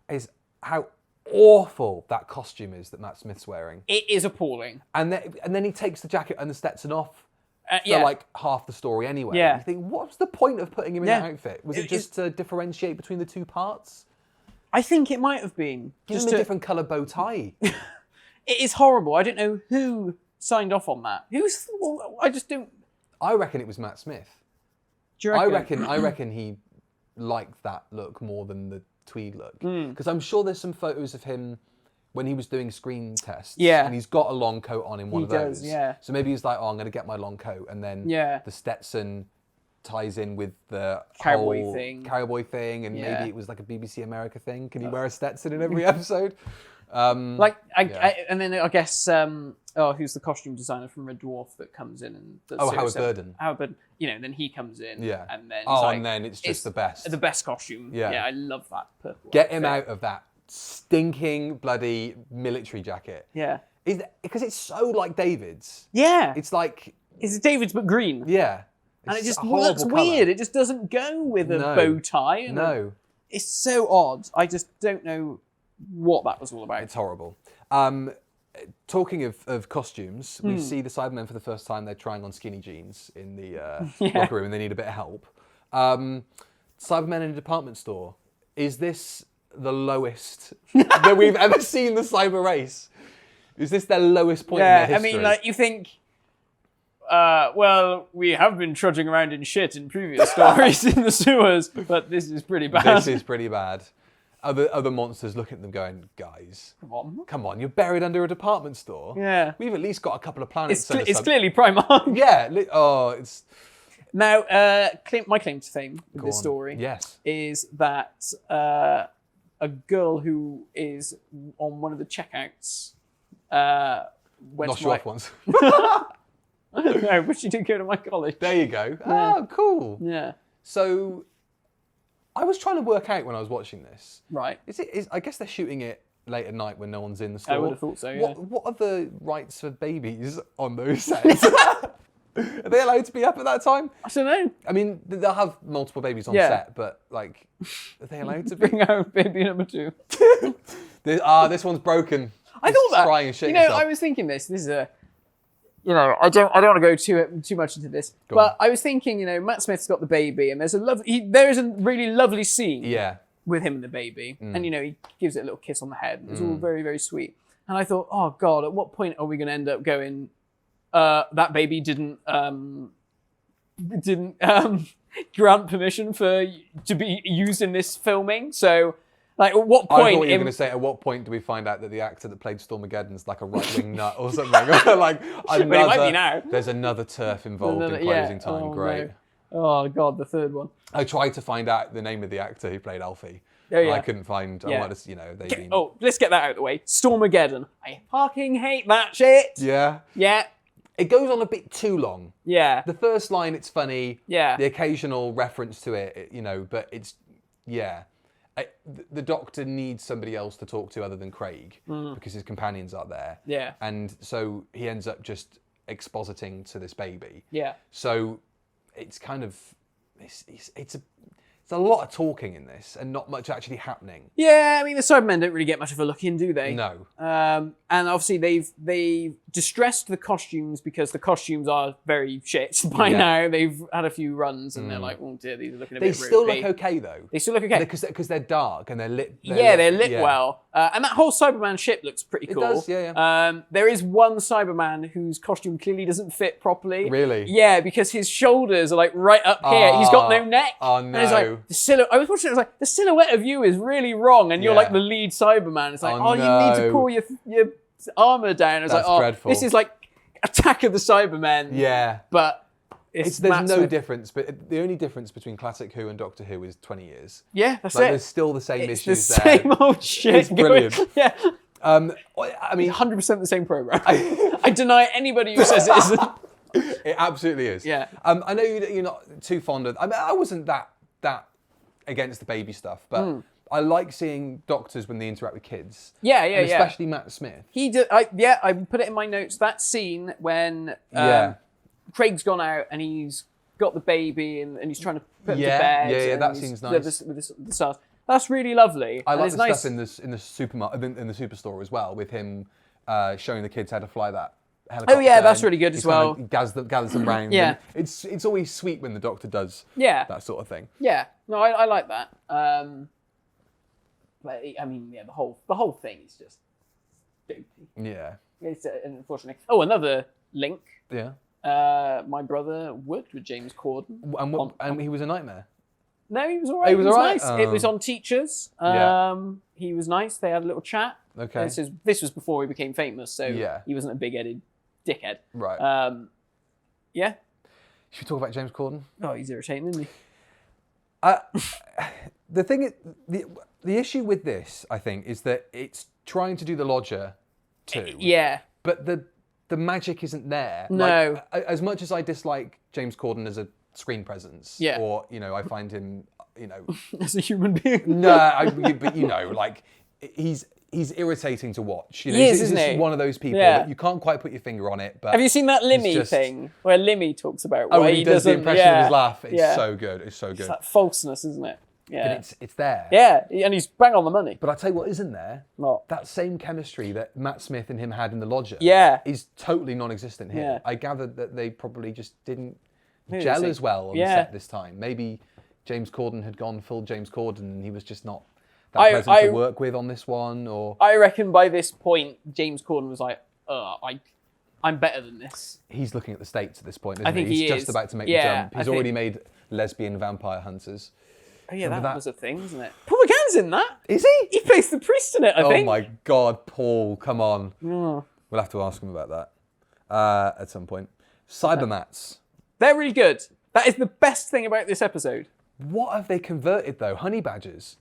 is how awful that costume is that Matt Smith's wearing. It is appalling. And then he takes the jacket and the Stetson off for Yeah. like half the story anyway. Yeah. You think, what's the point of putting him in Yeah. that outfit? Was it It's- just to differentiate between the two parts? I think it might have been. Give Just him to, a different colour bow tie. It is horrible. I don't know who signed off on that. I just don't. I reckon it was Matt Smith. Do you I reckon? reckon he liked that look more than the tweed look. Hmm. Because I'm sure there's some photos of him when he was doing screen tests. Yeah. And he's got a long coat on in one He of those. does, yeah. So maybe he's like, I'm going to get my long coat. And then Yeah. the Stetson ties in with the Cowboy whole thing. cowboy thing. And Yeah. maybe it was like a BBC America thing. Can you wear a Stetson in every episode? Like, and then I guess, who's the costume designer from Red Dwarf that comes in and does Howard Series 7? Burden. Howard Burden. You know, then he comes in. Yeah. And then. And then it's just the best. The best costume. Yeah. Yeah, I love that purple. Get him outfit. out of that stinking bloody military jacket. Yeah. Because it's so like David's. Yeah. It's like, It's David's but green. yeah. And it It's just a horrible looks colour. weird. It just doesn't go with a No. bow tie. And No, it's so odd. I just don't know what that was all about. it's horrible. Talking of costumes, we see the Cybermen for the first time. They're trying on skinny jeans in the locker room and they need a bit of help. Cybermen in a department store. Is this the lowest that we've ever seen the cyber race? Is this their lowest point in their history? I mean, like, you think, well, we have been trudging around in shit in previous stories in the sewers, but this is pretty bad. This is pretty bad. Other monsters look at them going, guys, Come on. come on, you're buried under a department store. Yeah. We've at least got a couple of planets. It's clearly Primark. Yeah. It's... Now, my claim to fame with this on. story Yes. is that a girl who is on one of the checkouts went Not to sure my... off once. No, but she did go to my college. There you go. Oh, cool. Yeah. So, I was trying to work out when I was watching this. Right. I guess they're shooting it late at night when no one's in the store. I would have thought so, yeah. What are the rights for babies on those sets? Are they allowed to be up at that time? I don't know. I mean, they'll have multiple babies on set, but like, are they allowed to be? Bring out baby number 2. This one's broken. I thought that. Crying and shit You know, yourself. I was thinking this. This is a. You know, I don't want to go too much into this, but I was thinking, you know, Matt Smith's got the baby, and there is a really lovely scene. Yeah. With him and the baby, and you know, he gives it a little kiss on the head. And it's all very, very sweet. And I thought, oh God, at what point are we going to end up going? That baby didn't grant permission to be used in this filming. So, like, at what point? I thought you were going to say, at what point do we find out that the actor that played Stormageddon's like a right-wing nut or something? Like, it might be now. There's another turf involved in closing time. Great. No. Oh God, the third one. I tried to find out the name of the actor who played Alfie. Oh, yeah. I couldn't find. Yeah. You know, let's get that out of the way. Stormageddon. I fucking hate that shit. Yeah. Yeah. It goes on a bit too long. Yeah. The first line, it's funny. Yeah. The occasional reference to it, you know, but it's, yeah. The Doctor needs somebody else to talk to other than Craig because his companions are there. Yeah. And so he ends up just expositing to this baby. Yeah. So it's kind of, it's a lot of talking in this and not much actually happening. Yeah, I mean, the Cybermen don't really get much of a look in, do they? No. And obviously they've distressed the costumes because the costumes are very shit by now. They've had a few runs and they're like, oh dear, these are looking a bit They still ropey. look okay though. They still look okay. Because they're dark and they're lit. They're lit well. And that whole Cyberman ship looks pretty cool. It does, yeah. There is one Cyberman whose costume clearly doesn't fit properly. Really? Yeah, because his shoulders are like right up here. He's got no neck. Oh no. And it's like, I was watching it, I was like, the silhouette of you is really wrong and you're like the lead Cyberman. It's like, you need to pull your armor down. I was That's like, dreadful. This is like Attack of the Cybermen. Yeah. But there's Matt no Smith. difference, but the only difference between Classic Who and Doctor Who is 20 years. Yeah, that's like, it. There's still the same It's issues the there. same old shit. It's brilliant. Yeah. I mean, 100% the same program. I deny anybody who says it isn't. It absolutely is. Yeah. I know that you're not too fond of. I mean, I wasn't that against the baby stuff, but I like seeing doctors when they interact with kids. Yeah, and especially Matt Smith. He did. I put it in my notes. That scene when Craig's gone out and he's got the baby and he's trying to put him to bed. Yeah, and that scene's nice. With the stars. That's really lovely. I like it's the nice. stuff in the supermarket, in the superstore as well, with him showing the kids how to fly that helicopter. Oh yeah, that's really good as well. Gathers them round. Yeah. It's always sweet when the Doctor does that sort of thing. Yeah, no, I like that. But I mean, yeah, the whole thing is just dopey. Yeah. It's unfortunately. Oh, another link. Yeah. My brother worked with James Corden. And he was a nightmare. No, he was all right. He was all right? Nice. It was on Teachers. He was nice. They had a little chat. Okay. This was before he became famous, so Yeah. he wasn't a big-headed dickhead. Right. Yeah. Should we talk about James Corden? Oh, he's irritating, isn't he? The thing is, the issue with this, I think, is that it's trying to do the Lodger too. Yeah. But the magic isn't there. No. Like, as much as I dislike James Corden as a screen presence, Yeah. or I find him, As a human being. no, but like he's irritating to watch. He is, he's isn't just he? one of those people Yeah. that you can't quite put your finger on it. But Have you seen that Limmy just- thing where Limmy talks about Oh, why he does the doesn't- impression of his laugh. It's yeah. so good. It's so good. It's that falseness, isn't it? Yeah. But it's there. Yeah, and he's bang on the money. But I tell you what isn't there. What? That same chemistry that Matt Smith and him had in The Lodger. Yeah. Is totally non-existent here. Yeah. I gathered that they probably just didn't Maybe gel it's as well on yeah. set this time. Maybe James Corden had gone full James Corden and he was just not that pleasant to work with on this one. Or I reckon by this point, James Corden was like, I'm better than this. he's looking at the States at this point, isn't I think he? He's he just is. about to make Yeah, the jump. He's already made Lesbian Vampire Hunters. Oh yeah, Remember that that? was a thing, isn't it? Paul McGann's in that. Is he? He plays the priest in it, I think. Oh my God, Paul, come on. Oh. We'll have to ask him about that at some point. Cybermats. They're really good. That is the best thing about this episode. What have they converted though? Honey badgers.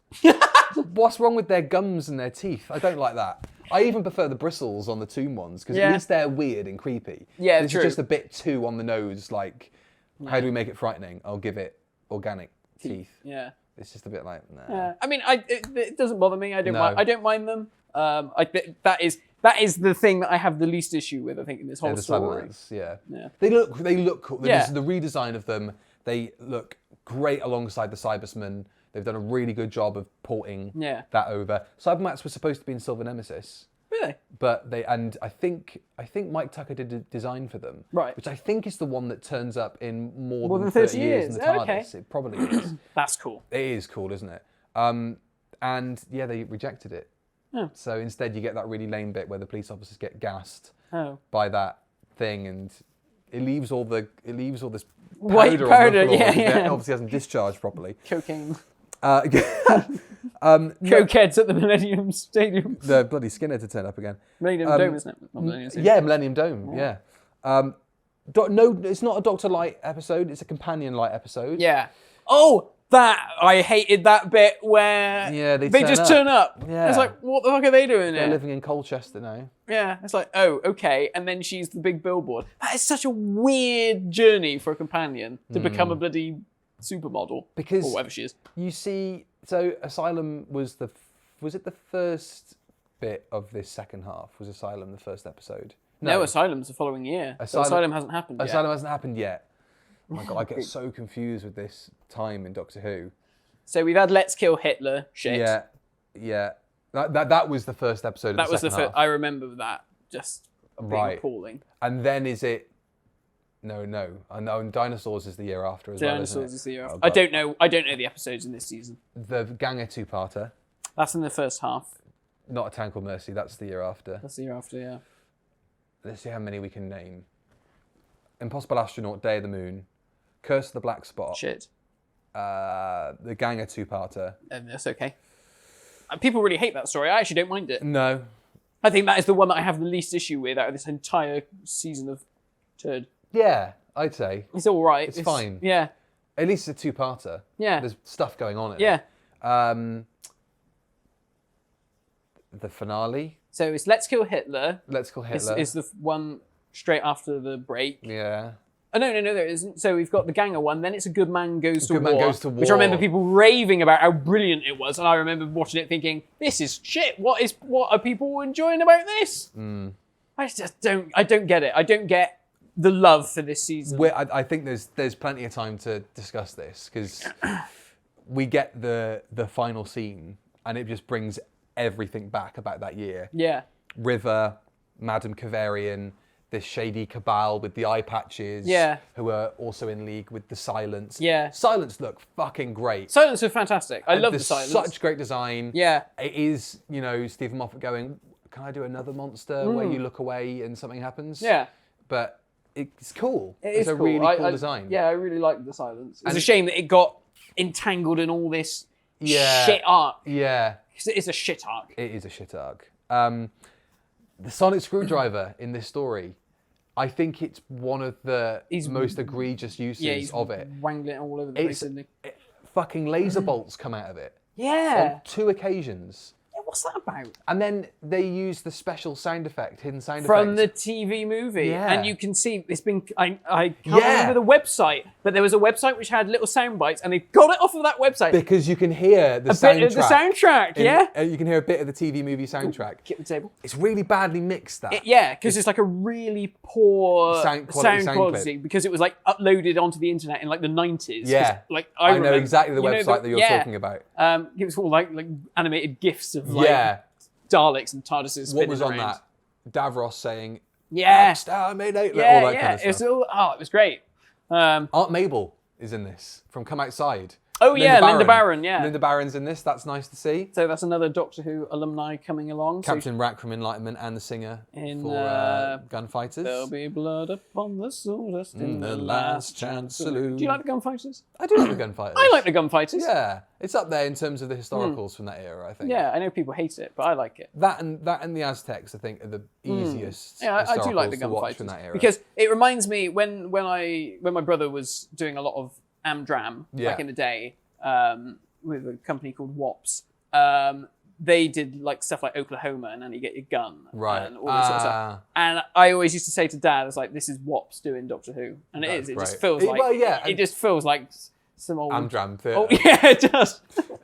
What's wrong with their gums and their teeth? I don't like that. I even prefer the bristles on the tomb ones because Yeah. at least they're weird and creepy. Yeah, this true. is just a bit too on the nose. Like, how do we make it frightening? I'll give it organic teeth. Yeah. It's just a bit like, nah. Yeah. I mean, it doesn't bother me. I don't No. mind. I don't mind them. That is the thing that I have the least issue with. I think in this whole story. Yeah. They look cool. Yeah. The redesign of them. They look great alongside the Cybermen. They've done a really good job of porting that over. Cybermats were supposed to be in Silver Nemesis. Really? But I think Mike Tucker did a design for them. Right. Which I think is the one that turns up in more than 30 years in the TARDIS. Okay. It probably is. That's cool. It is cool, isn't it? And yeah, they rejected it. Oh. So instead you get that really lame bit where the police officers get gassed by that thing, and it leaves all this white powder powder. on the floor. Yeah. It obviously hasn't discharged properly. Cocaine. Cokeheads at the Millennium Stadium. The bloody skinhead to turn up again. Millennium Dome, isn't it? Not Millennium Stadium. Yeah, Millennium Dome. Yeah. No, it's not a Dr. Light episode. It's a Companion Light episode. Yeah. Oh, I hated that bit where they just turn up. Yeah. It's like, what the fuck are they doing They're there? living in Colchester now. Yeah. It's like, oh, okay. And then she's the big billboard. That is such a weird journey for a companion to become a bloody supermodel. Because or whatever she is. You see, so Asylum was it the first bit of this second half? Was Asylum the first episode? No, Asylum's the following year. Asylum hasn't happened yet. Asylum hasn't happened yet. Oh my God, I get so confused with this time in Doctor Who. So we've had Let's Kill Hitler shit. Yeah. That was the first episode of the second half. I remember that just being appalling. And then is it... No. And Dinosaurs is the year after as well, Dinosaurs is the year after. I don't know the episodes in this season. The Ganger two-parter. That's in the first half. Not A Town Called Mercy, that's the year after. That's the year after, yeah. Let's see how many we can name. Impossible Astronaut, Day of the Moon, Curse of the Black Spot. Shit. The Ganger two-parter. That's okay. People really hate that story. I actually don't mind it. No. I think that is the one that I have the least issue with out of this entire season of turd. Yeah, I'd say. It's all right. It's fine. Yeah. At least it's a two-parter. Yeah. There's stuff going on in it. The finale. So it's Let's Kill Hitler. Let's Kill Hitler. Is the one straight after the break. Yeah. Oh, no, there isn't. So we've got the Ganger one, then it's A Good Man Goes to War. Good Man Goes to War. Which I remember people raving about how brilliant it was, and I remember watching it thinking, this is shit. What are people enjoying about this? I just don't get it. I don't get the love for this season. I think there's plenty of time to discuss this, because we get the final scene, and it just brings everything back about that year. Yeah. River, Madame Kavarian, this shady cabal with the eye patches, who are also in league with the Silence. Yeah. Silence look fucking great. Silence are fantastic. I love the Silence. Such great design. Yeah. It is, Stephen Moffat going, can I do another monster where you look away and something happens? Yeah. But it's cool. It's a cool. really cool design. Yeah, I really like the Silence. It's a shame that it got entangled in all this shit arc. Yeah. It's a shit arc. It is a shit arc. The sonic screwdriver in this story, I think it's one of the most egregious uses of it. Wangling it all over the place, isn't he? Fucking laser bolts come out of it. Yeah. On 2 occasions. Yeah, what's that about? And then they use the special sound effect, hidden sound effect. From the TV movie. Yeah. And you can see, it's been, I can't remember the website, but there was a website which had little sound bites, and they got it off of that website. Because you can hear the soundtrack. Bit of the soundtrack, you can hear a bit of the TV movie soundtrack. Kick the table. It's really badly mixed, that. Because it's like a really poor sound quality, clip. because it was like uploaded onto the internet in like the 90s. Yeah. Like I know exactly the website that you're talking about. It was all like animated GIFs of like Daleks and TARDISes spinning What was on around. that? Davros saying, Exterminate, all that kind of stuff. It was great. Aunt Mabel is in this, from Come Outside. Oh, Linda Barron, yeah. Linda Barron's in this, that's nice to see. So that's another Doctor Who alumni coming along. Captain Rack from Enlightenment and the singer for Gunfighters. There'll be blood upon the sawdust in the last chance salute. Do you like the Gunfighters? I do like the Gunfighters. I like the Gunfighters. Yeah, it's up there in terms of the historicals from that era, I think. Yeah, I know people hate it, but I like it. That and the Aztecs, I think, are the easiest. Yeah, I do like the Gunfighters from that era. because it reminds me when my brother was doing a lot of Amdram back in the day. With a company called Wops. They did like stuff like Oklahoma and then you get your gun. Right. And all this sort of stuff. And I always used to say to Dad, it's like, this is Wops doing Doctor Who. And it just feels like, it just feels like some old... Amdram theatre. Oh, yeah, it does.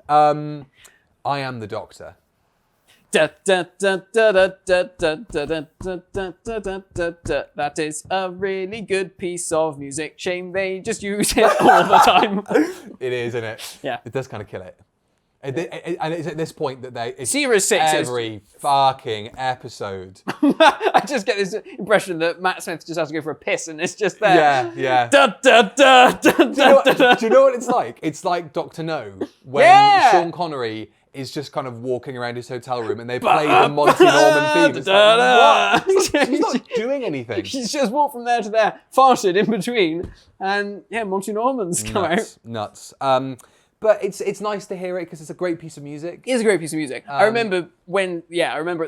I Am the Doctor. That is a really good piece of music. Shame they just use it all the time. It is, isn't it? Yeah. It does kind of kill it. And it's at this point that it's Series 6 every fucking episode. I just get this impression that Matt Smith just has to go for a piss and it's just there. Yeah, yeah. Da, da, da, da, da, da. Do you know what it's like? It's like Dr. No, when Sean Connery is just kind of walking around his hotel room and they play the Monty Norman theme. It's like, what? He's not doing anything. He's just walked from there to there, farted in between, and yeah, Monty Norman's come out. Nuts. But it's nice to hear it because it's a great piece of music. It is a great piece of music. I remember at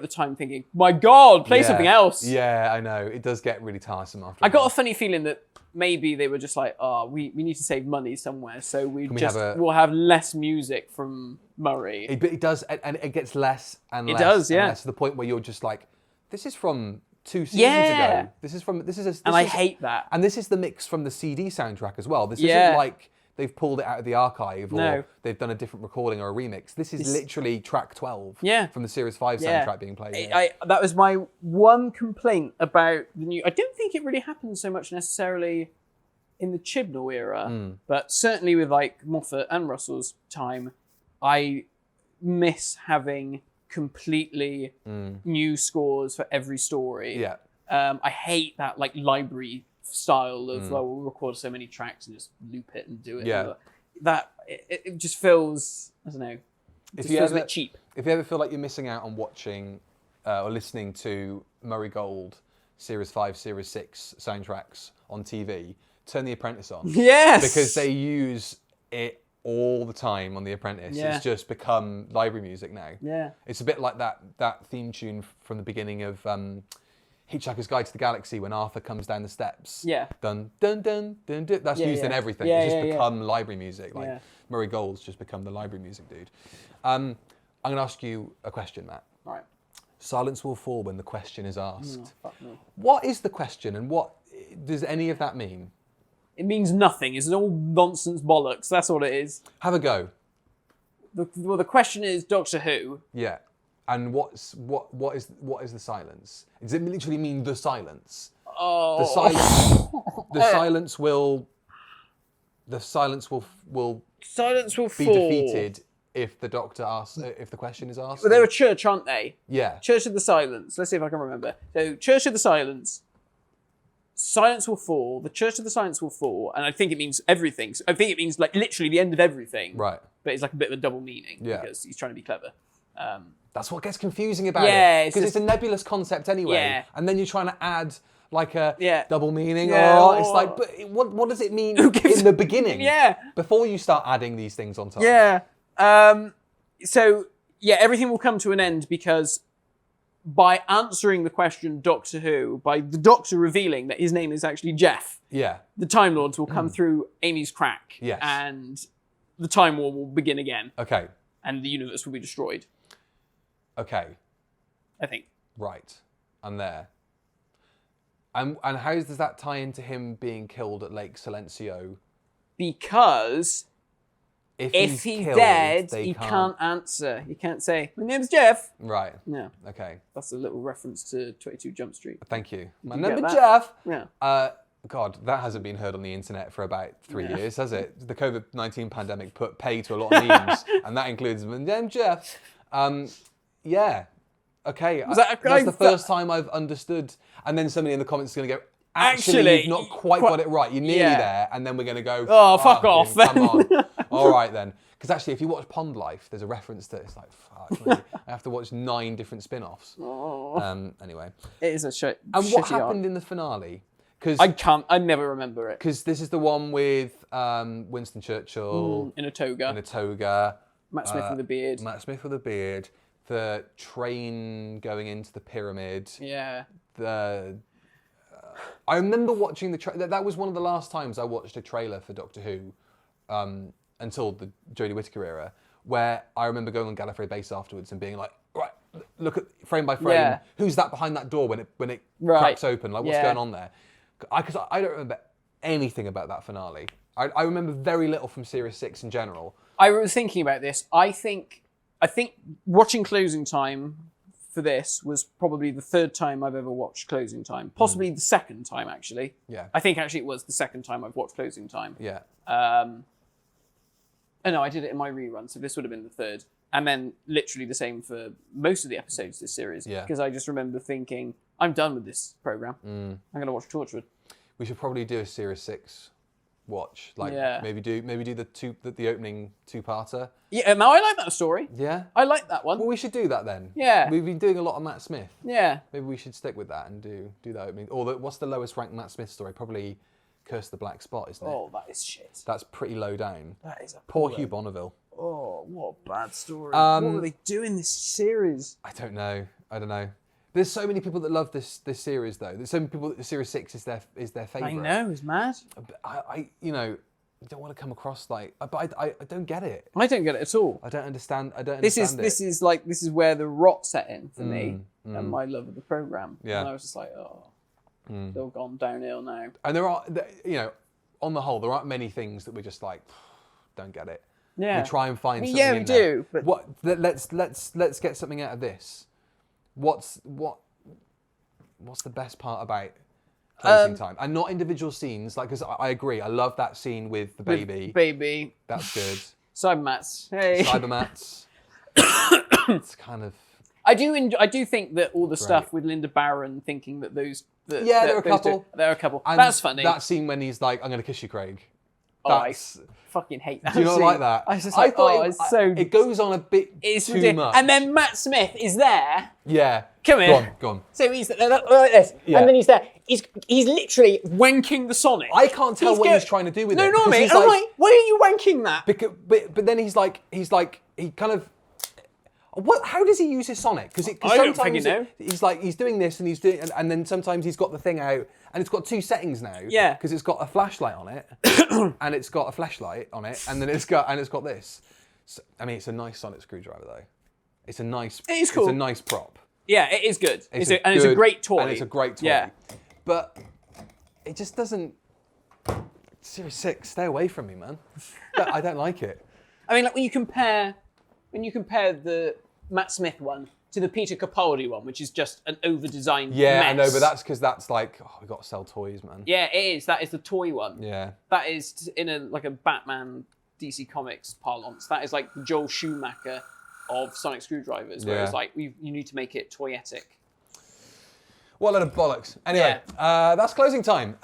the time thinking, my God, play something else. Yeah, I know. It does get really tiresome after. I got a funny feeling that maybe they were just like, oh, we need to save money somewhere, so we'll have less music from Murray. It does, and it gets less and less. It does, yeah. And less to the point where you're just like, this is from 2 seasons ago. I hate that. And this is the mix from the CD soundtrack as well. This isn't like they've pulled it out of the archive or they've done a different recording or a remix. This is literally track 12 from the Series 5 soundtrack being played. That was my one complaint about the new... I don't think it really happened so much necessarily in the Chibnall era, but certainly with like Moffat and Russell's time, I miss having completely new scores for every story. Yeah. I hate that like library style of we'll record so many tracks and just loop it and do it. Yeah. It just feels, I don't know, it feels a bit cheap. If you ever feel like you're missing out on watching or listening to Murray Gold Series 5, Series 6 soundtracks on TV, turn The Apprentice on. Yes! Because they use it all the time on The Apprentice. Yeah. It's just become library music now. Yeah. It's a bit like that theme tune from the beginning of Hitchhiker's Guide to the Galaxy when Arthur comes down the steps. Yeah. Dun, dun, dun, dun, dun. That's used in everything. It's just become library music. Like Murray Gold's just become the library music dude. I'm going to ask you a question, Matt. All right. Silence will fall when the question is asked. Fuck me. What is the question and what does any of that mean? It means nothing. It's all nonsense bollocks. That's what it is. Have a go. The question is Doctor Who. Yeah. And what is the silence? Does it literally mean the silence? Oh. The silence will be fall. defeated if the Doctor asks, if the question is asked. Well, they're a church, aren't they? Yeah. Church of the Silence. Let's see if I can remember. So, Church of the Silence. Silence will fall. The Church of the Silence will fall, and I think it means everything. So I think it means like literally the end of everything. Right. But it's like a bit of a double meaning because he's trying to be clever. That's what gets confusing about it. Because it's a nebulous concept anyway. Yeah. And then you're trying to add like a double meaning. Yeah. Or it's like, but what does it mean in the beginning? Yeah. Before you start adding these things on top. Yeah. So, everything will come to an end because by answering the question Doctor Who, by the Doctor revealing that his name is actually Jeff, the Time Lords will come through Amy's crack. Yes. And the Time War will begin again. Okay. And the universe will be destroyed. Okay. I think. Right. I'm there. And how does that tie into him being killed at Lake Silencio? Because if he's dead, he can't answer. He can't say, "My name's Jeff." Right. No. Okay. That's a little reference to 22 Jump Street. Thank you. My name's Jeff. Yeah. God, that hasn't been heard on the internet for about 3 years, has it? The COVID-19 pandemic put pay to a lot of memes, and that includes my name's Jeff. Yeah. Okay. That's the first time I've understood. And then somebody in the comments is going to go, actually, you've not quite got it right. You're nearly there. And then we're going to go, oh, fuck off. Come on. All right, then. Because actually, if you watch Pond Life, there's a reference to it's like, fuck me. I have to watch 9 different spin-offs. Oh. Anyway. It is a shit. And what happened in the finale? I never remember it. Because this is the one with Winston Churchill. In a toga. Matt Smith with a beard. The train going into the pyramid. Yeah. I remember watching the trailer. That was one of the last times I watched a trailer for Doctor Who until the Jodie Whittaker era, where I remember going on Gallifrey Base afterwards and being like, right, look at frame by frame. Yeah. Who's that behind that door when it cracks open? Like, what's going on there? Because I don't remember anything about that finale. I remember very little from Series 6 in general. I was thinking about this. I think watching Closing Time for this was probably the third time I've ever watched Closing Time. Possibly the second time, actually. Yeah. I think actually it was the second time I've watched Closing Time. Yeah. Oh no, I did it in my rerun, so this would have been the third. And then literally the same for most of the episodes of this series. Yeah. Because I just remember thinking, I'm done with this program. I'm going to watch Torchwood. We should probably do a Series 6 watch. Like maybe do the opening two-parter. Yeah, no, I like that story. Yeah. I like that one. Well, we should do that then. Yeah. We've been doing a lot of Matt Smith. Yeah. Maybe we should stick with that and do that opening. Or what's the lowest ranked Matt Smith story? Probably Curse of the Black Spot, isn't it? Oh, that is shit. That's pretty low down. That is a Poor Hugh Bonneville. Oh, what a bad story. What were they doing this series? I don't know. There's so many people that love this series though. There's so many people that Series 6 is their favourite. I know, it's mad. I don't want to come across like, but I don't get it. I don't get it at all. I don't understand. This is where the rot set in for me and my love of the program. Yeah. And I was just like, it's all gone downhill now. And there are, on the whole, there aren't many things that we're just like, don't get it. Yeah. We try and find something. Yeah, we in there. do. But Let's get something out of this. What's the best part about Closing Time? And not individual scenes, like, because I agree, I love that scene with the baby. Baby. That's good. Cybermats. Hey. Cybermats. It's kind of. I do think that all the stuff with Linda Barron thinking that those. There are a couple. There are a couple. And that's funny. That scene when he's like, "I'm going to kiss you, Craig." I fucking hate that. Do you not scene. like that? I was just like, it goes on a bit too much. And then Matt Smith is there. Yeah. Come here. Go on. So he's like this, Yeah. and then he's there. He's literally wanking the Sonic. I can't tell what he's trying to do with it. No, not me. He's I'm like, why are you wanking that? But then he kind of. What? How does he use his Sonic? Because I don't fucking know. He's doing this and he's doing, and then sometimes he's got the thing out, and it's got two settings now. Yeah. Because it's got a flashlight on it, and it's got a flashlight on it, and then it's got this. So, I mean, it's a nice Sonic screwdriver though. It is cool. It's a nice prop. Yeah, it is good. It's a great toy. And it's a great toy. Yeah. But it just doesn't. Series 6, stay away from me, man. I don't like it. I mean, like when you compare the Matt Smith one to the Peter Capaldi one, which is just an over-designed mess. I know, but that's because that's like, we've got to sell toys, man. Yeah, it is. That is the toy one. Yeah. That is in a Batman DC Comics parlance. That is like the Joel Schumacher of Sonic screwdrivers, where it's like you need to make it toyetic. What a load of bollocks. Anyway, that's Closing Time.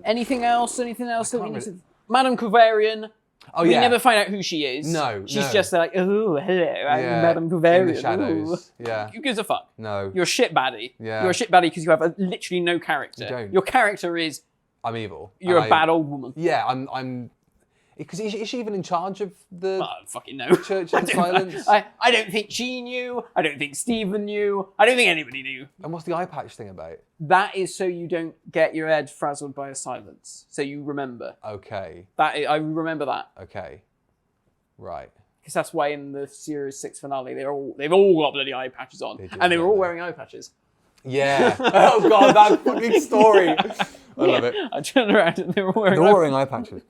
Anything else? Anything else that we need to... Madame Kuvarian. Oh, we never find out who she is. No, She's just like, oh, hello, I'm Madame Kuvarian. In the shadows. Ooh. Yeah. Who gives a fuck? No. You're a shit baddie. Yeah. You're a shit baddie because you have literally no character. You don't. Your character is... I'm evil. You're a bad old woman. Yeah, I'm... Because is she even in charge of the... I don't fucking know. Church of Silence? I don't think she knew. I don't think Stephen knew. I don't think anybody knew. And what's the eye patch thing about? That is so you don't get your head frazzled by a silence. So you remember. Okay. I remember that. Okay. Right. Because that's why in the Series 6 finale, they've all got bloody eye patches on. And they were all wearing eye patches. Yeah. Oh, God, that fucking story. I love it. I turned around and they were wearing eye patches.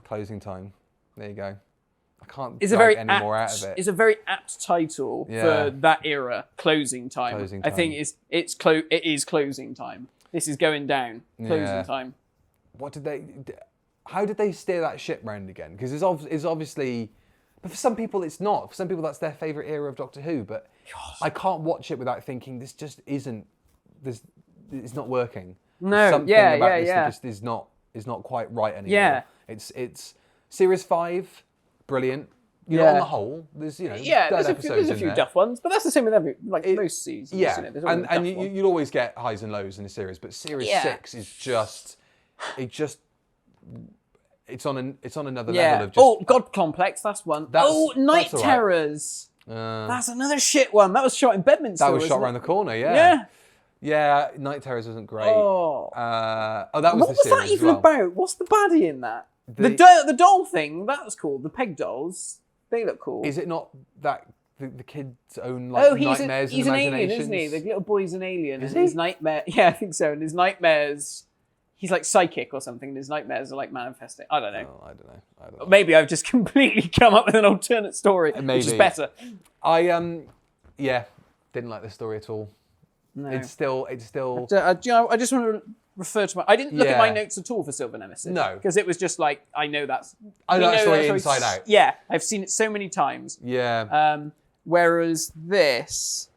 Closing Time. There you go. I can't get any more out of it. It's a very apt title for that era. Closing Time. Closing I Time. think it is Closing Time. This is going down. Closing Time. How did they steer that ship round again? Because it's obviously, but for some people it's not. For some people that's their favourite era of Doctor Who. But I can't watch it without thinking this just isn't. It's not working. No. Something about this that just is not quite right anymore. Yeah. It's Series 5, brilliant. On the whole, there's there's a few duff ones, but that's the same with most seasons. Yeah, isn't it? and you'll always get highs and lows in a series, but Series 6 is it's on another level of just. God Complex, that's one. Night Terrors. That's another shit one. That was shot in Bedminster. That was shot around the corner. Yeah. Yeah, Night Terrors wasn't great. That was what the was series that even about? What's the baddie in that? The doll thing, that was cool. The peg dolls, they look cool. Is it not that the kid's own nightmares he's and an imaginations? alien, isn't he? The little boy's an alien. Is and his nightmare, yeah, I think so. And his nightmares he's like psychic or something. And his nightmares are like manifesting. I don't know. Oh, I don't know. Maybe I've just completely come up with an alternate story, which is better. I didn't like this story at all. No. It's still. I just want to refer to I didn't look at my notes at all for Silver Nemesis. No. Because it was just like, I know that story inside out. Yeah, I've seen it so many times. Yeah. Whereas this...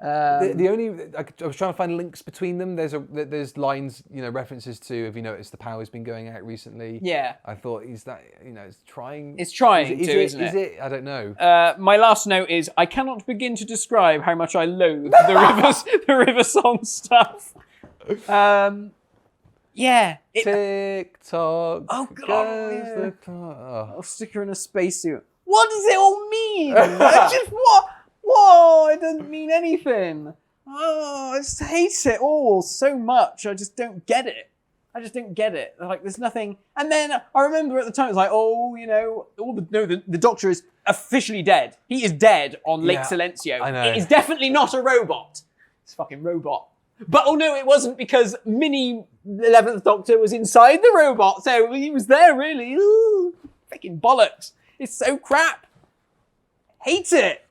the only I was trying to find links between them. There's lines, references to. Have you noticed the power's been going out recently? Yeah. I thought it's trying. It's trying to, isn't it? Is it? I don't know. My last note is I cannot begin to describe how much I loathe the River Song stuff. Yeah. TikTok. Oh god. The clock. I'll stick her in a spacesuit. What does it all mean? What? Whoa, it doesn't mean anything. Oh, I just hate it all so much. I just don't get it. Like, there's nothing. And then I remember at the time, it was like, the Doctor is officially dead. He is dead on Lake Silencio. I know. It is definitely not a robot. It's a fucking robot. But, no, it wasn't, because Mini 11th Doctor was inside the robot, so he was there, really. Ooh, freaking bollocks. It's so crap. Hate it.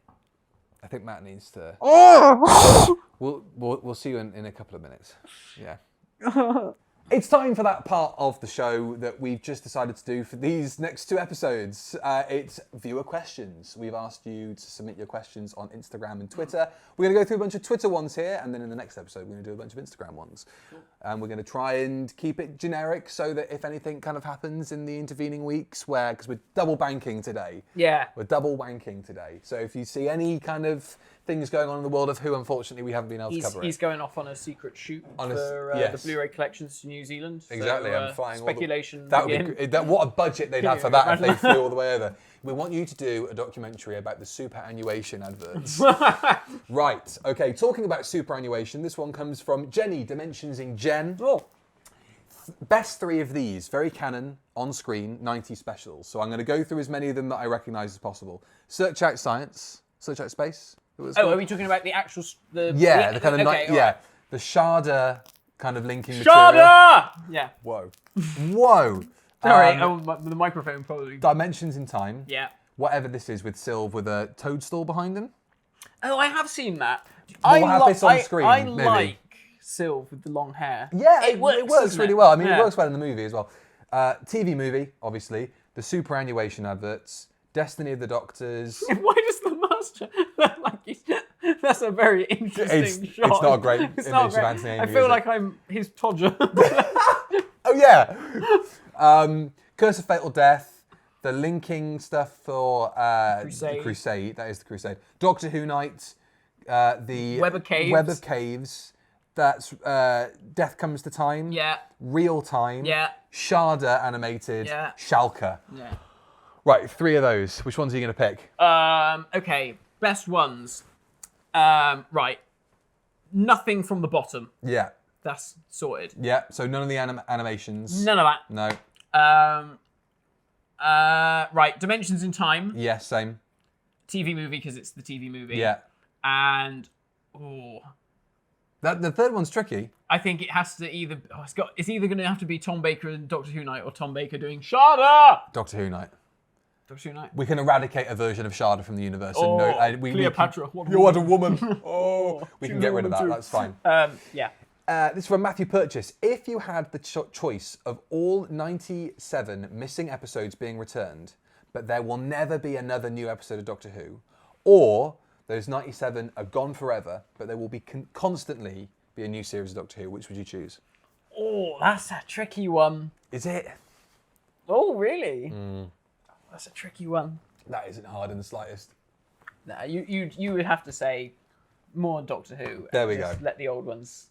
I think Matt needs to. Oh! We'll see you in a couple of minutes. Yeah. It's time for that part of the show that we've just decided to do for these next 2 episodes. It's viewer questions. We've asked you to submit your questions on Instagram and Twitter. We're going to go through a bunch of Twitter ones here, and then in the next episode, we're going to do a bunch of Instagram ones. And we're going to try and keep it generic so that if anything kind of happens in the intervening weeks, because we're double banking today. Yeah. We're double wanking today. So if you see any kind of things going on in the world of Who, unfortunately, we haven't been able to cover it. He's going off on a secret shoot for the Blu-ray collections to New Zealand. Exactly, so, I'm flying speculation. That would be what a budget they'd have for that if they flew all the way over. We want you to do a documentary about the superannuation adverts. Right, okay, talking about superannuation, this one comes from Jenny, Dimensions in Jen. Oh. Best 3 of these, very canon, on screen, 90 specials. So I'm going to go through as many of them that I recognise as possible. Search Out Science, Search Out Space. Are we talking about the actual... the kind of... right. The Sharda kind of linking Sharda! material. Yeah. Whoa. Sorry, the microphone probably... Dimensions in Time. Yeah. Whatever this is with Sylv with a toadstool behind him. Oh, I have seen that. We'll have this on screen, I maybe. like Sylv with the long hair. Yeah, it works really well. I mean, Yeah. it works well in the movie as well. TV movie, obviously. The superannuation adverts. Destiny of the Doctors. Why does the Master look like he's... That's a very interesting shot. It's not a great image of Anthony Amy, I feel is like I'm his Todger. Oh, yeah. Curse of Fatal Death. The linking stuff for Crusade. The Crusade. That is the Crusade. Doctor Who Night. The Web of Caves. Web of Caves. That's Death Comes to Time. Yeah. Real Time. Yeah. Sharda animated. Yeah. Schalke. Yeah. Right, 3 of those. Which ones are you going to pick? Okay, best ones. Right. Nothing from the bottom. Yeah. That's sorted. Yeah, so none of the animations. None of that. No. Right, Dimensions in Time. Yeah, same. TV movie, because it's the TV movie. Yeah. And, The third one's tricky. I think it has to either... it's either going to have to be Tom Baker and Doctor Who Night or Tom Baker doing Sharda! Doctor Who Night. Doctor Who Night. We can eradicate a version of Sharda from the universe. Cleopatra. What a woman. We can get rid of that. That's fine. Yeah. This is from Matthew Purchase. If you had the choice of all 97 missing episodes being returned, but there will never be another new episode of Doctor Who, or those 97 are gone forever, but there will be constantly be a new series of Doctor Who, which would you choose? Oh, that's a tricky one. Is it? Oh, really? That's a tricky one. That isn't hard in the slightest. Nah, you would have to say more Doctor Who. There we just go. Let the old ones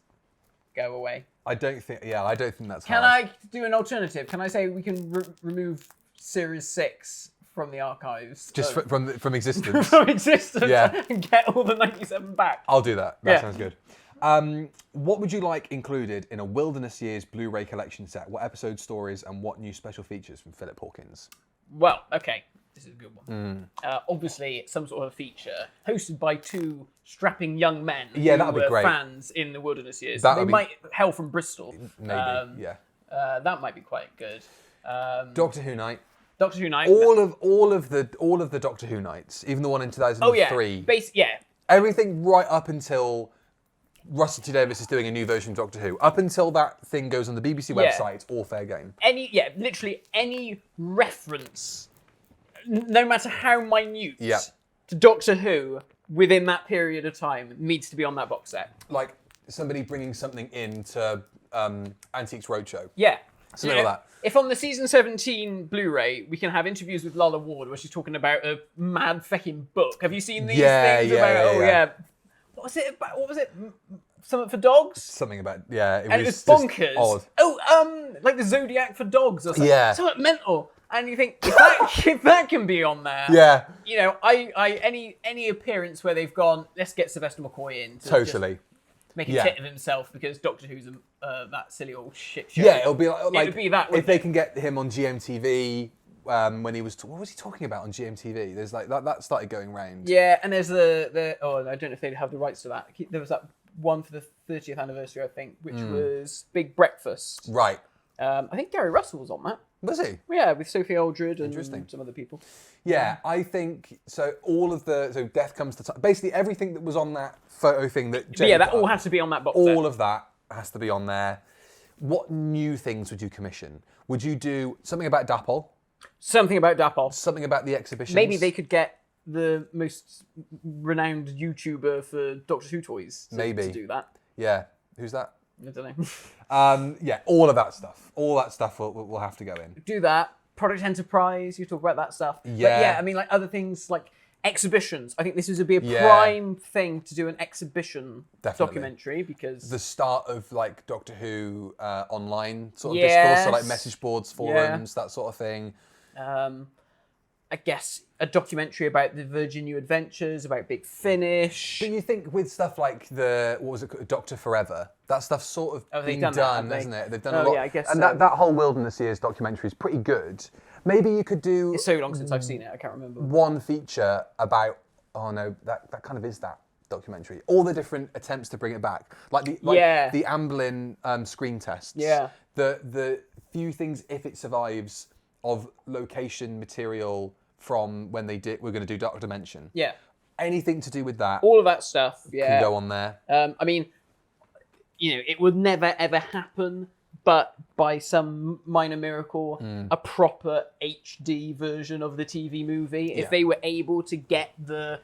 go away. I don't think that's Can hard. I do an alternative? Can I say we can remove Series 6 from the archives? Just from existence? From existence, Yeah. and get all the 97 back. I'll do that. That Yeah. sounds good. What would you like included in a Wilderness Years Blu-ray collection set? What episode stories and what new special features from Philip Hawkins? Well, okay. This is a good one. Obviously, some sort of feature hosted by 2 strapping young men Yeah, who that'd be were great. fans in the Wilderness Years. That They would be- might hail from Bristol. Maybe, yeah. That might be quite good. Doctor Who night. Doctor Who night. All of the Doctor Who nights, even the one in 2003. Oh yeah. Everything right up until Russell T Davies is doing a new version of Doctor Who. Up until that thing goes on the BBC website, it's all fair game. Literally any reference, no matter how minute, Yeah. to Doctor Who within that period of time needs to be on that box set. Like somebody bringing something into Antiques Roadshow. Yeah. Something like that. If on the season 17 Blu-ray we can have interviews with Lalla Ward where she's talking about a mad fucking book. Have you seen these things about? What was it about? What was it? Something for dogs? Something about It was just bonkers. odd. Oh, like the Zodiac for dogs or something. Yeah. Something mental. And you think if that can be on there, Yeah. You know, any appearance where they've gone, let's get Sylvester McCoy in to Totally. just make a tit of himself because Doctor Who's that silly old shit show. Yeah, it'll be like, it would be that. If they can get him on GMTV when he was what was he talking about on GMTV? There's like that started going round. Yeah, and there's the I don't know if they'd have the rights to that. There was that one for the 30th anniversary, I think, which was Big Breakfast. Right. I think Gary Russell was on that. Was he? Yeah, with Sophie Aldred and some other people. Yeah, I think so. So Death Comes to Time. Basically, everything that was on that photo thing that. But yeah, that all has to be on that box set. All of that has to be on there. What new things would you commission? Would you do something about Dapol? Something about Dapol. Something about the exhibitions? Maybe they could get the most renowned YouTuber for Doctor Who toys to do that. Yeah. Who's that? I don't know. Yeah, all of that stuff. All that stuff will have to go in. Do that. Product Enterprise, you talk about that stuff. Yeah. But yeah, I mean, like other things like exhibitions. I think this would be a prime thing to do an exhibition documentary because... The start of like Doctor Who online sort of discourse, so like message boards, forums, that sort of thing. I guess a documentary about the Virgin New Adventures, about Big Finish. But you think with stuff like what was it, Doctor Forever, that stuff's sort of been done, hasn't it? They've done a lot. Yeah, I guess and that whole Wilderness Years documentary is pretty good. Maybe you could do... It's so long since I've seen it, I can't remember. One feature about, that kind of is that documentary. All the different attempts to bring it back. Like the Amblin screen tests. Yeah. The few things, if it survives, of location material from when we're going to do Dark Dimension. Yeah. Anything to do with that. All of that stuff, can go on there. I mean, you know, it would never ever happen, but by some minor miracle, a proper HD version of the TV movie, if they were able to get the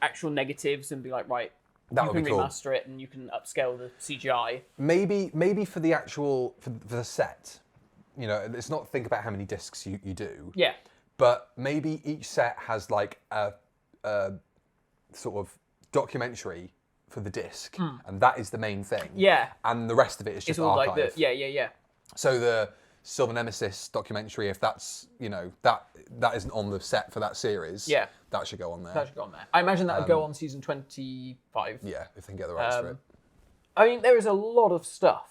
actual negatives and be like, right, that you would can be cool. remaster it and you can upscale the CGI. Maybe for the actual, for the set, you know, it's not think about how many discs you do. Yeah. But maybe each set has like a sort of documentary for the disc, and that is the main thing. Yeah. And the rest of it is just it's all archive. like yeah. So the Silver Nemesis documentary, if that's, you know, that isn't on the set for that series, that should go on there. That should go on there. I imagine that would go on season 25. Yeah, if they can get the rights for it. I mean, there is a lot of stuff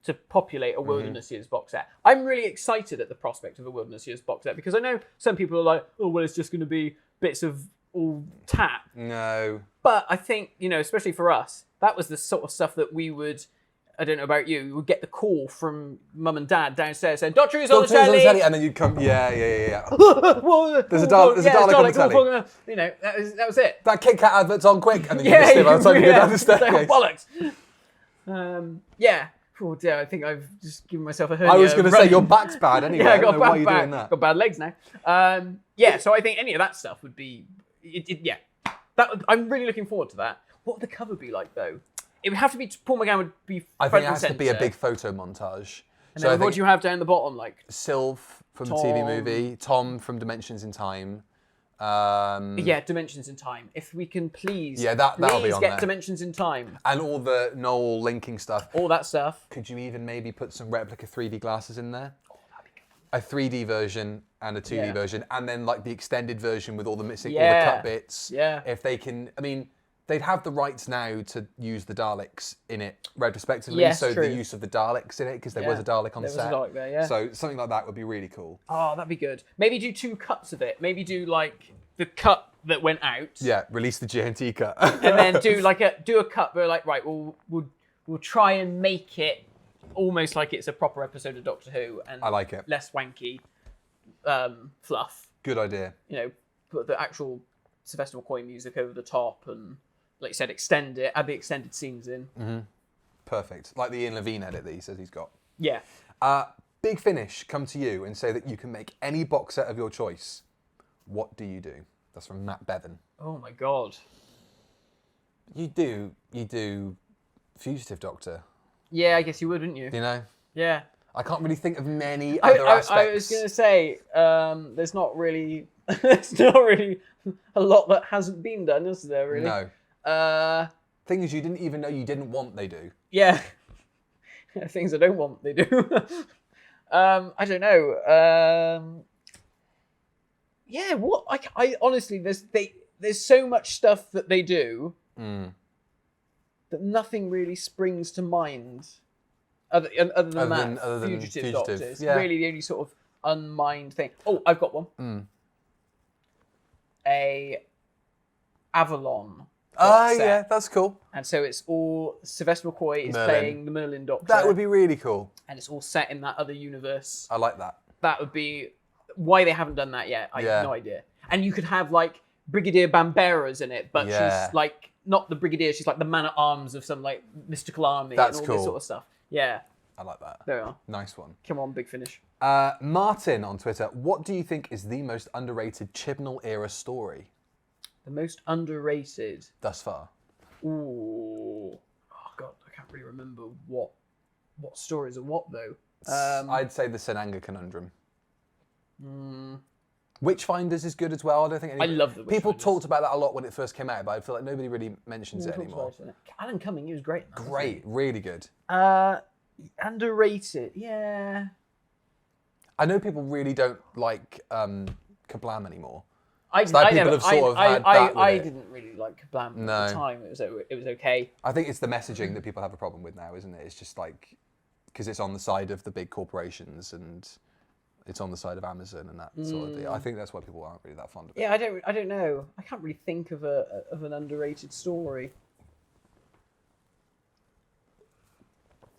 to populate a Wilderness Years box set. I'm really excited at the prospect of a Wilderness Years box set because I know some people are like, oh, well, it's just going to be bits of all tap. No. But I think, you know, especially for us, that was the sort of stuff that we would, I don't know about you, we would get the call from mum and dad downstairs saying, Doctor Who's on the telly. And then you'd come, yeah. There's a Dalek on the telly. You know, that was it. That Kit Kat advert's on quick, and then you missed it by the time you go down the staircase. Bollocks. Yeah. Oh dear, I think I've just given myself a hernia. I was going to say, your back's bad anyway. I got why bad you're back. doing that. Got bad legs now. So I think any of that stuff would be... I'm really looking forward to that. What would the cover be like, though? It would have to be... Paul McGann would be I think it has to be a big photo montage. And then what do you have down the bottom? Like Sylv from the TV movie, Tom from Dimensions in Time. Dimensions in Time. If we can please, that'll be on get there. Dimensions in Time. And all the Noel linking stuff. All that stuff. Could you even maybe put some replica 3D glasses in there? Oh, that'd be good. A 3D version and a 2D version, and then like the extended version with all the missing, all the cut bits. Yeah. If they can, I mean, they'd have the rights now to use the Daleks in it retrospectively. Yes, so true. the use of the Daleks in it, because there was a Dalek on there set. Was a Dalek there, yeah. So something like that would be really cool. Oh, that'd be good. Maybe do 2 cuts of it. Maybe do like the cut that went out. Yeah, release the GNT cut. And then do a cut where like, right, we'll try and make it almost like it's a proper episode of Doctor Who, and I like it. Less wanky fluff. Good idea. You know, put the actual Sylvester McCoy music over the top, and like you said, extend it, add the extended scenes in. Mm-hmm. Perfect. Like the Ian Levine edit that he says he's got. Yeah. Big Finish come to you and say that you can make any box set of your choice. What do you do? That's from Matt Bevan. Oh my God. You do Fugitive Doctor. Yeah, I guess you would, wouldn't you? Do you know? Yeah. I can't really think of many other aspects. I was going to say, there's not really a lot that hasn't been done, is there, really? No. Thing is, you didn't even know you didn't want, they do. Yeah. Things I don't want, they do. I don't know. Yeah, what? I honestly, there's so much stuff that they do that nothing really springs to mind other than Fugitive Doctor. It's really the only sort of unmined thing. Oh, I've got one. A Avalon. Yeah, that's cool. And so it's all Sylvester McCoy is playing the Merlin Doctor. That would be really cool. And it's all set in that other universe. I like that. That would be why they haven't done that yet. I have no idea. And you could have like Brigadier Bambera's in it, but she's like not the Brigadier. She's like the man at arms of some like mystical army and all this sort of stuff. Yeah. I like that. There we are. Nice one. Come on, Big Finish. Martin on Twitter. What do you think is the most underrated Chibnall era story? The most underrated thus far. Ooh. Oh God, I can't really remember what stories are what though. I'd say the Senanga Conundrum. Witchfinders is good as well. I don't think I love the Witchfinders. People talked about that a lot when it first came out, but I feel like nobody really mentions it anymore. Alan Cumming, he was great. Great, really good. Underrated, yeah. I know people really don't like Kablam anymore. I didn't really like Kablam at the time. It was okay. I think it's the messaging that people have a problem with now, isn't it? It's just like because it's on the side of the big corporations and it's on the side of Amazon and that sort of thing. I think that's why people aren't really that fond of it. Yeah, I don't know. I can't really think of an underrated story.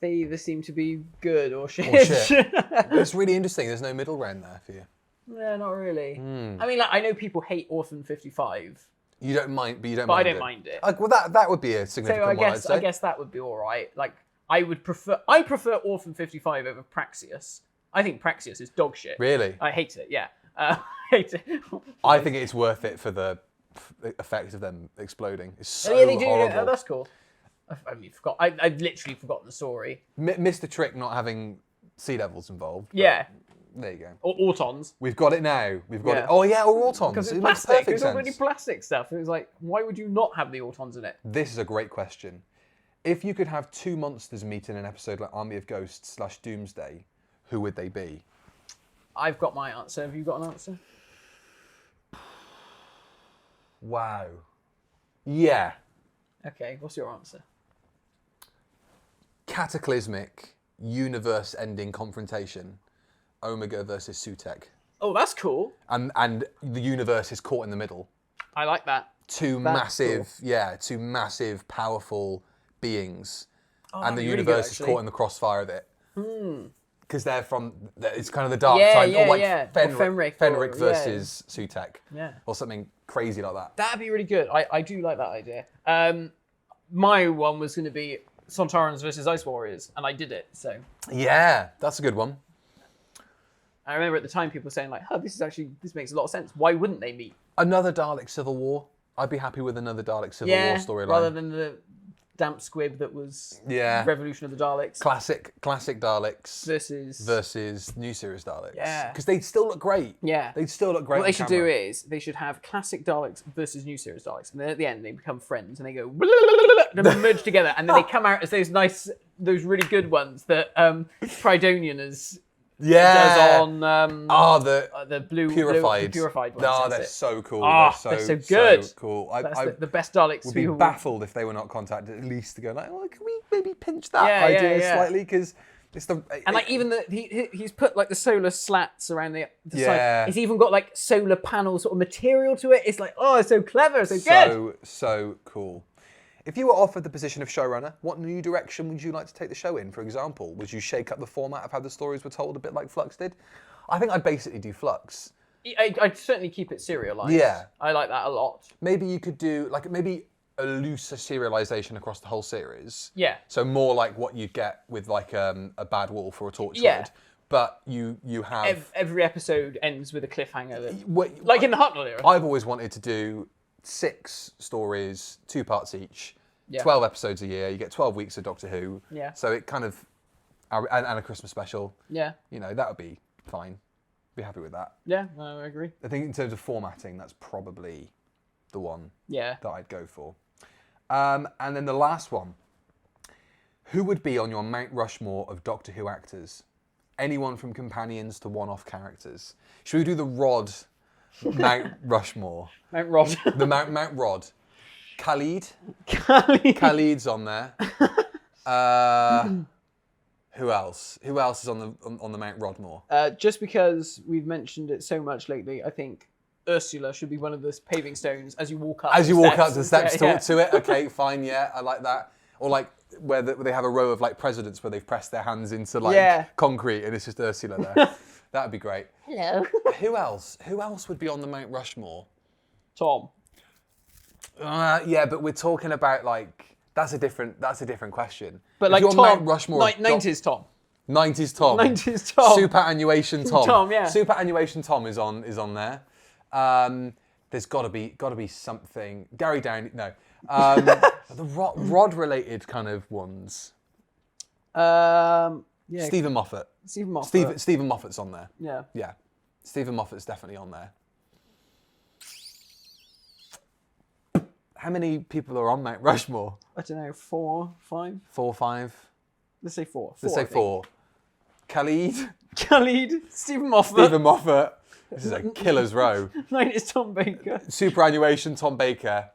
They either seem to be good or shit. It's really interesting. There's no middle ground there for you. No, not really. I mean, like, I know people hate Orphan 55. You don't mind, but you don't but mind I don't mind it. Well, that would be a significant one, I'd say. I guess that would be all right. Like, I prefer Orphan 55 over Praxius. I think Praxius is dog shit. Really? I hate it, yeah. I hate it. I think it's worth it for the effect of them exploding. It's so yeah, they do. horrible. Oh, that's cool. I've literally forgotten the story. Missed the trick not having sea devils involved. Yeah. There you go. Or Autons. We've got it now. We've got it. Oh yeah, or Autons. Because it's it plastic. makes perfect It's sense. already plastic stuff. It was like, why would you not have the Autons in it? This is a great question. If you could have two monsters meet in an episode like Army of Ghosts / Doomsday, who would they be? I've got my answer. Have you got an answer? Wow. Yeah. Okay, what's your answer? Cataclysmic, universe-ending confrontation. Omega versus Sutek. Oh, that's cool. And the universe is caught in the middle. I like that. Two massive, powerful beings. And the really universe good, is caught in the crossfire of it. Because it's kind of the dark side. Yeah, or like yeah. Fenric versus Sutek. Yeah. Or something crazy like that. That'd be really good. I do like that idea. My one was going to be Sontarans versus Ice Warriors, and I did it, so. Yeah, that's a good one. I remember at the time people saying like, oh, this makes a lot of sense. Why wouldn't they meet? Another Dalek Civil War. I'd be happy with another Dalek Civil War storyline. Rather than the damp squib that was Revolution of the Daleks. Classic Daleks versus new series Daleks. Yeah. Because they'd still look great. Yeah. They'd still look great. What they should do is they should have classic Daleks versus new series Daleks, and then at the end they become friends and they go and they merge together, and then they come out as those really good ones that Pridonian does on the blue purified ones. No, they're so cool. They're so good. So cool. That's the best Daleks. Would be baffled if they were not contacted. At least to go like, oh, can we maybe pinch that idea slightly? Because it's he's put like the solar slats around the side. He's even got like solar panel sort of material to it. It's like, oh, it's so clever, so good. So cool. If you were offered the position of showrunner, what new direction would you like to take the show in? For example, would you shake up the format of how the stories were told, a bit like Flux did? I think I'd basically do Flux. I'd certainly keep it serialized. Yeah. I like that a lot. Maybe you could do, like, maybe a looser serialization across the whole series. Yeah. So more like what you'd get with, like, a Bad Wolf or a Torchwood. Yeah. But you have... Every episode ends with a cliffhanger. Like in the Hartnell era. I've always wanted to do 6 stories, 2 parts each, 12 episodes a year. You get 12 weeks of Doctor Who. Yeah. So it kind of... And a Christmas special. Yeah. You know, that would be fine. Be happy with that. Yeah, no, I agree. I think in terms of formatting, that's probably the one that I'd go for. And then the last one. Who would be on your Mount Rushmore of Doctor Who actors? Anyone from companions to one-off characters. Should we do the Rod Mount Rushmore? Mount Rod. The Mount Rod. Khalid. Khalid's on there. Who else? Who else is on the Mount Rodmore? Just because we've mentioned it so much lately, I think Ursula should be one of the paving stones as you walk up. As you walk up the steps yeah. to it. Okay, fine. Yeah, I like that. Or like where they have a row of like presidents where they've pressed their hands into like concrete and it's just Ursula there. That would be great. Hello. Who else? Who else would be on the Mount Rushmore? Tom. Yeah, but we're talking about like. That's a different question. But if like you're Tom, Mount Rushmore, 90s Tom. 90s Tom. 90s Tom. Superannuation Tom. Tom, yeah. Superannuation Tom is on there. There's got to be something. Gary Downey, no. The Rod related kind of ones. Yeah. Stephen Moffat. Stephen Moffat's on there. Yeah. Yeah. Stephen Moffat's definitely on there. How many people are on Mount Rushmore? I don't know, 4, 5? 4, 5? Let's say 4. Let's say 4. Khalid, Stephen Moffat. Stephen Moffat. This is a killer's row. 90s Tom Baker. Superannuation Tom Baker.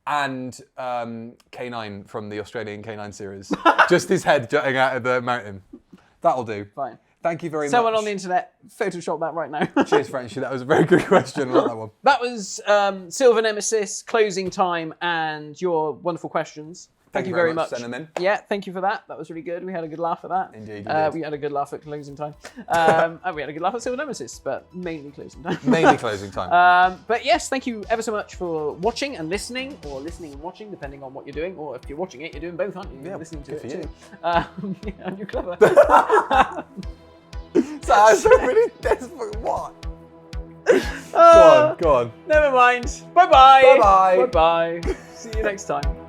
And K9 from the Australian K9 series. Just his head jutting out of the mountain. That'll do. Fine. Thank you very much. Someone on the internet, Photoshop that right now. Cheers, Frenchie. That was a very good question. I like that one. That was Silver Nemesis, closing time, and your wonderful questions. Thank you very much. Send them in. Yeah, thank you for that. That was really good. We had a good laugh at that. Indeed, you did. We had a good laugh at closing time. And we had a good laugh at Silver Nemesis, but mainly closing time. Mainly closing time. But yes, thank you ever so much for watching and listening, or listening and watching, depending on what you're doing. Or if you're watching it, you're doing both, aren't you? You're listening to it too. And you're clever. So I was really desperate. What? Go on. Never mind. Bye-bye. Bye-bye. Bye-bye. See you next time.